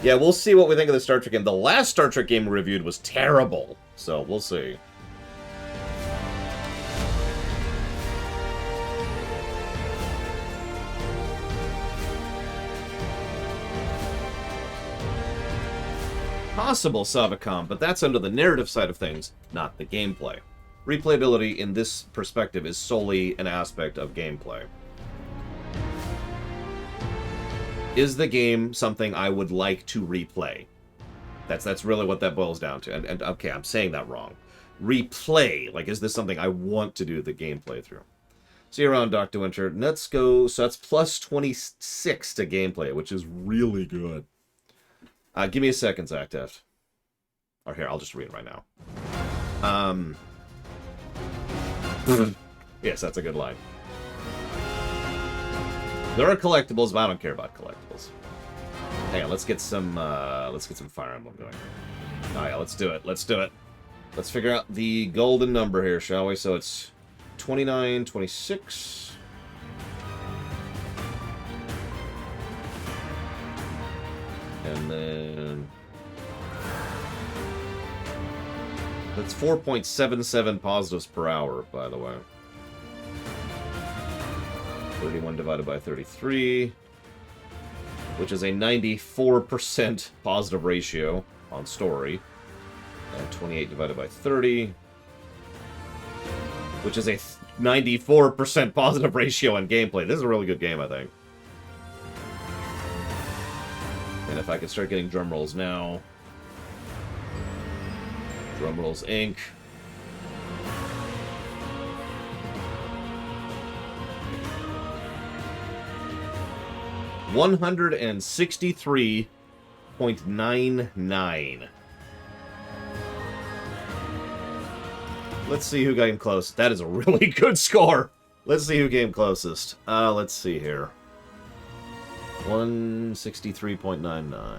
Yeah, we'll see what we think of the Star Trek game. The last Star Trek game we reviewed was terrible, so we'll see. Possible, Savacom, but that's under the narrative side of things, not the gameplay. Replayability in this perspective is solely an aspect of gameplay. Is the game something I would like to replay? That's really what that boils down to. And okay, I'm saying that wrong. Replay. Like, is this something I want to do the gameplay through? See you around, Dr. Winter. Let's go. So that's plus 26 to gameplay, which is really good. Give me a second, Zach Deft. Or here, I'll just read it right now. Yes, that's a good line. There are collectibles, but I don't care about collectibles. Hang on, let's get some Fire Emblem going. Alright, let's do it. Let's do it. Let's figure out the golden number here, shall we? So it's 29, 26. And then... That's 4.77 positives per hour, by the way. 31 divided by 33, which is a 94% positive ratio on story. And 28 divided by 30, which is a 94% positive ratio on gameplay. This is a really good game, I think. And if I could start getting drum rolls now. Drum rolls Inc. $163.99. Let's see who came close. That is a really good score. Let's see who came closest. Let's see here. 163.99. 163.99.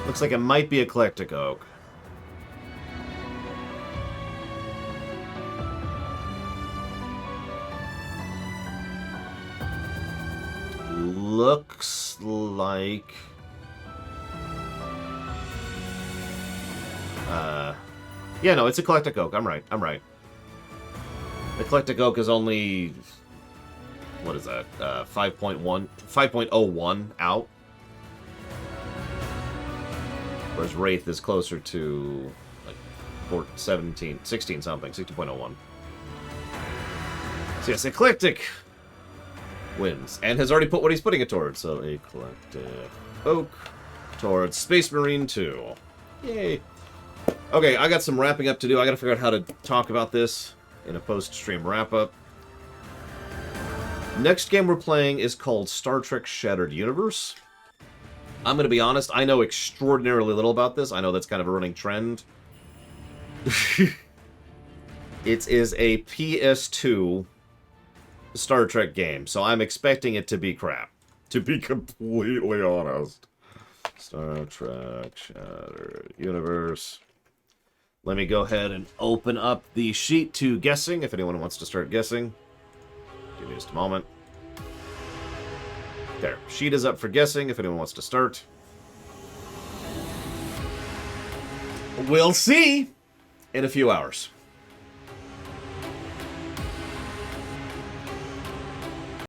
Looks like it might be Eclectic Oak. Looks like... yeah, no, it's Eclectic Oak. I'm right. I'm right. Eclectic Oak is only... What is that? 5.01 out. Whereas Wraith is closer to like 16 something, 16.01. So yes, Eclectic wins. And has already put what he's putting it towards. So Eclectic Oak towards Space Marine 2. Yay. Okay, I got some wrapping up to do. I gotta figure out how to talk about this in a post-stream wrap-up. Next game we're playing is called Star Trek Shattered Universe. I'm gonna be honest, I know extraordinarily little about this. I know that's kind of a running trend. It is a PS2 Star Trek game, so I'm expecting it to be crap. To be completely honest. Star Trek Shattered Universe. Let me go ahead and open up the sheet to guessing, if anyone wants to start guessing. Give me just a moment. There. Sheet is up for guessing, if anyone wants to start. We'll see in a few hours.